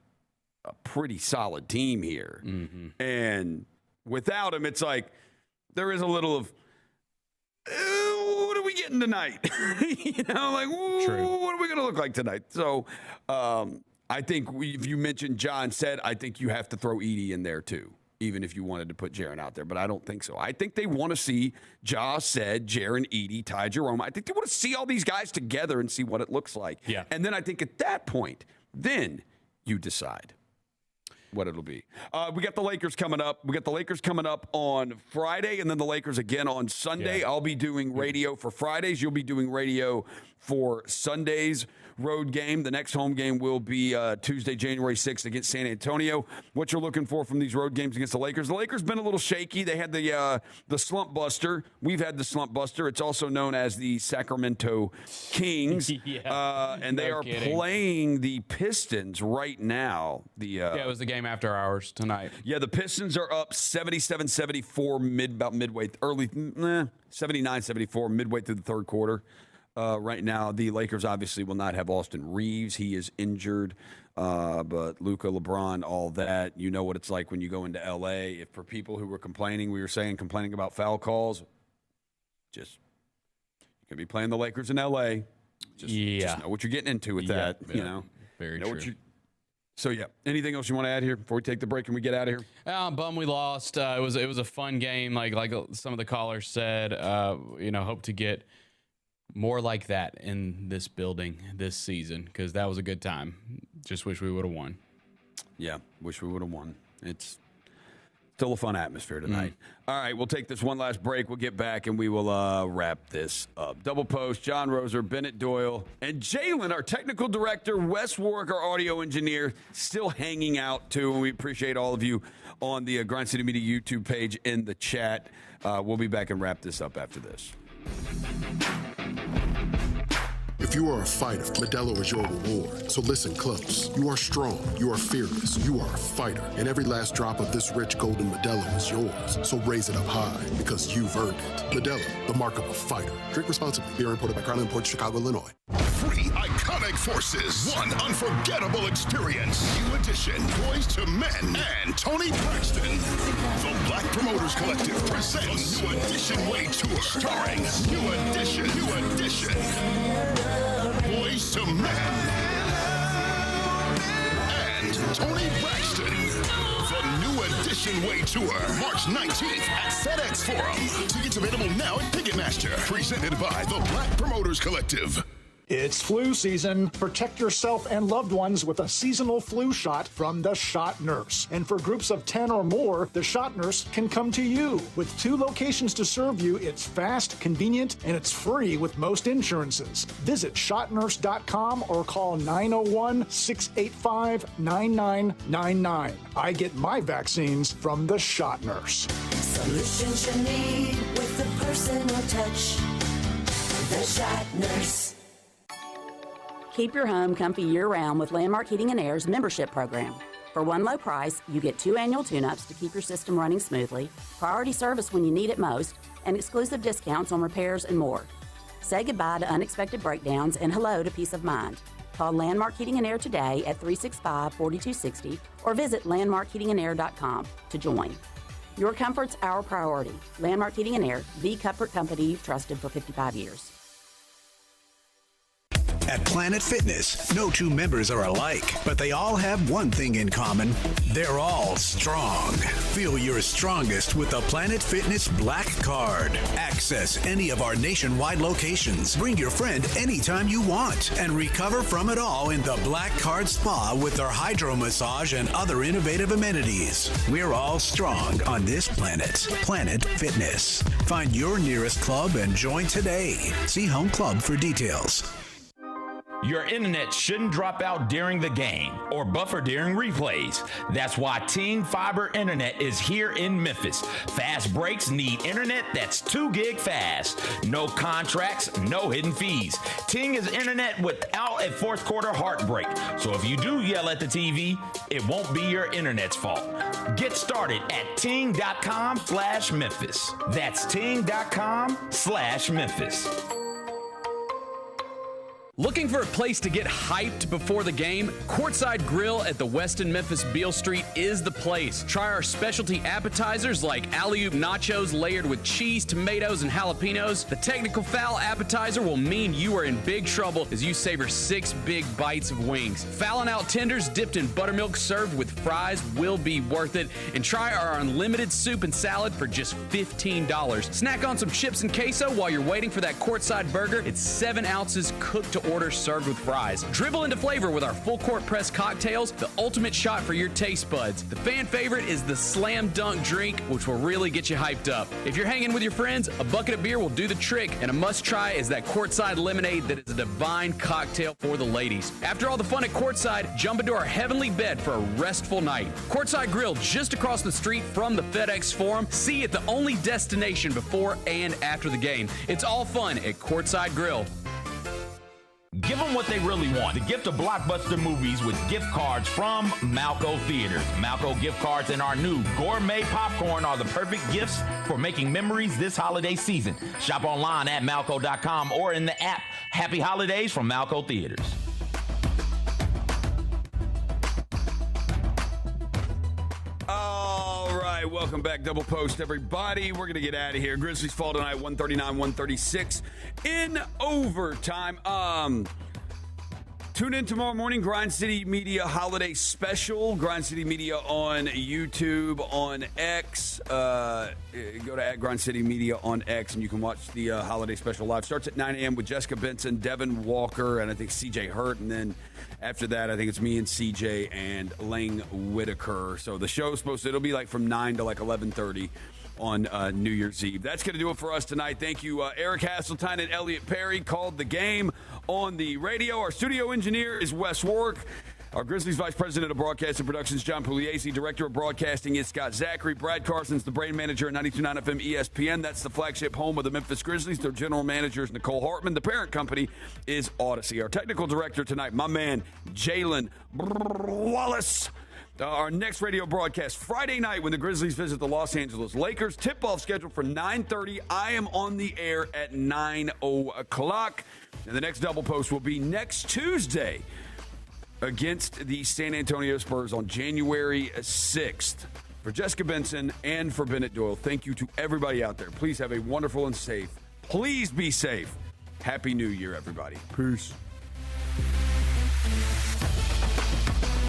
a pretty solid team here. Mm-hmm. And without him, it's like there is a little of, what are we getting tonight? What are we going to look like tonight? So I think if you mentioned John Ced, I think you have to throw Edey in there too, even if you wanted to put Jaren out there. But I don't think so. I think they want to see Ja, Ced, Jaren, Edey, Ty Jerome. I think they want to see all these guys together and see what it looks like. Yeah. And then I think at that point, then you decide what it'll be. We got the Lakers coming up. We got the Lakers coming up on Friday, and then the Lakers again on Sunday. Yeah. I'll be doing radio for Fridays. You'll be doing radio for Sunday's road game. The next home game will be Tuesday, January 6th against San Antonio. What you're looking for from these road games against the Lakers. The Lakers been a little shaky. They had the slump buster. We've had the slump buster. It's also known as the Sacramento Kings. And they are playing the Pistons right now. It was the game after hours tonight. Yeah, the Pistons are up 77-74 about midway, 79-74 midway through the third quarter. Right now, the Lakers obviously will not have Austin Reeves. He is injured. But Luka, LeBron, all that. You know what it's like when you go into L.A. If for people who were complaining about foul calls, just you can be playing the Lakers in L.A. Just know what you're getting into with that. You know, very know true. So, anything else you want to add here before we take the break and we get out of here? I'm bummed we lost. It was a fun game, like some of the callers said. Hope to get more like that in this building this season because that was a good time. Just wish we would have won. Yeah, wish we would have won. It's still a fun atmosphere tonight. All right, we'll take this one last break. We'll get back, and we will wrap this up. Double Post, John Roser, Bennett Doyle, and Jalen, our technical director, Wes Warwick, our audio engineer, still hanging out, too, and we appreciate all of you on the Grind City Media YouTube page in the chat. We'll be back and wrap this up after this. If you are a fighter, Modelo is your reward. So listen close. You are strong. You are fearless. You are a fighter. And every last drop of this rich golden Modelo is yours. So raise it up high, because you've earned it. Modelo, the mark of a fighter. Drink responsibly. Beer imported by Crown Imports, Chicago, Illinois. 3 iconic forces. 1 unforgettable experience. New edition. Boys to Men and Tony Braxton. The Black Promoters Collective presents New Edition Way Tour. Starring New Edition. Boys to Men and Tony Braxton. The New Edition Way Tour, March 19th at FedEx Forum. Tickets available now at Ticketmaster. Presented by the Black Promoters Collective. It's flu season. Protect yourself and loved ones with a seasonal flu shot from the Shot Nurse. And for groups of 10 or more, the Shot Nurse can come to you. With 2 locations to serve you, it's fast, convenient, and it's free with most insurances. Visit shotnurse.com or call 901-685-9999. I get my vaccines from the Shot Nurse. Solutions you need with the personal touch. The Shot Nurse. Keep your home comfy year-round with Landmark Heating and Air's membership program. For one low price, you get 2 annual tune-ups to keep your system running smoothly, priority service when you need it most, and exclusive discounts on repairs and more. Say goodbye to unexpected breakdowns and hello to peace of mind. Call Landmark Heating and Air today at 365-4260 or visit landmarkheatingandair.com to join. Your comfort's our priority. Landmark Heating and Air, the comfort company you've trusted for 55 years. At Planet Fitness, no 2 members are alike, but they all have one thing in common. They're all strong. Feel your strongest with the Planet Fitness Black Card. Access any of our nationwide locations. Bring your friend anytime you want and recover from it all in the Black Card Spa with their hydro massage and other innovative amenities. We're all strong on this planet. Planet Fitness. Find your nearest club and join today. See Home Club for details. Your internet shouldn't drop out during the game or buffer during replays. That's why Ting Fiber Internet is here in Memphis. Fast breaks need internet that's 2 gig fast. No contracts, no hidden fees. Ting is internet without a fourth quarter heartbreak. So if you do yell at the TV, it won't be your internet's fault. Get started at ting.com/Memphis. That's ting.com/Memphis. Looking for a place to get hyped before the game? Courtside Grill at the Westin Memphis Beale Street is the place. Try our specialty appetizers like alley-oop nachos layered with cheese, tomatoes, and jalapenos. The technical foul appetizer will mean you are in big trouble as you savor 6 big bites of wings. Fallon out tenders dipped in buttermilk served with fries will be worth it. And try our unlimited soup and salad for just $15. Snack on some chips and queso while you're waiting for that courtside burger. It's 7 ounces cooked to order served with fries. Dribble into flavor with our full court press cocktails, the ultimate shot for your taste buds. The fan favorite is the Slam Dunk drink, which will really get you hyped up. If you're hanging with your friends, a bucket of beer will do the trick, and a must try is that courtside lemonade that is a divine cocktail for the ladies. After all the fun at courtside, jump into our heavenly bed for a restful night. Courtside Grill just across the street from the FedEx Forum. See it, the only destination before and after the game. It's all fun at Courtside Grill. Give them what they really want. The gift of blockbuster movies with gift cards from Malco Theaters. Malco gift cards and our new gourmet popcorn are the perfect gifts for making memories this holiday season. Shop online at Malco.com or in the app. Happy holidays from Malco Theaters. All right, welcome back, Double Post, everybody. We're going to get out of here. Grizzlies fall tonight, 139-136 in overtime. Tune in tomorrow morning, Grind City Media Holiday Special. Grind City Media on YouTube, on X. Go to @Grind City Media on X, and you can watch the Holiday Special live. Starts at 9 a.m. with Jessica Benson, Devin Walker, and I think CJ Hurt. And then after that, I think it's me and CJ and Lang Whitaker. So the show's it'll be like from 9 to like 11:30 on New Year's Eve. That's going to do it for us tonight. Thank you, Eric Hasseltine and Elliot Perry called the game on the radio. Our studio engineer is Wes Warwick. Our Grizzlies Vice President of Broadcast and Productions, John Pugliese. Director of Broadcasting is Scott Zachary. Brad Carson's the brain manager at 92.9 FM ESPN. That's the flagship home of the Memphis Grizzlies. Their general manager is Nicole Hartman. The parent company is Odyssey. Our technical director tonight, my man, Jalen Wallace. Our next radio broadcast Friday night when the Grizzlies visit the Los Angeles Lakers. Tip-off scheduled for 9:30. I am on the air at 9 o'clock. And the next double post will be next Tuesday against the San Antonio Spurs on January 6th. For Jessica Benson and for Bennett Doyle, thank you to everybody out there. Please have a wonderful and safe. Please be safe. Happy New Year, everybody. Peace.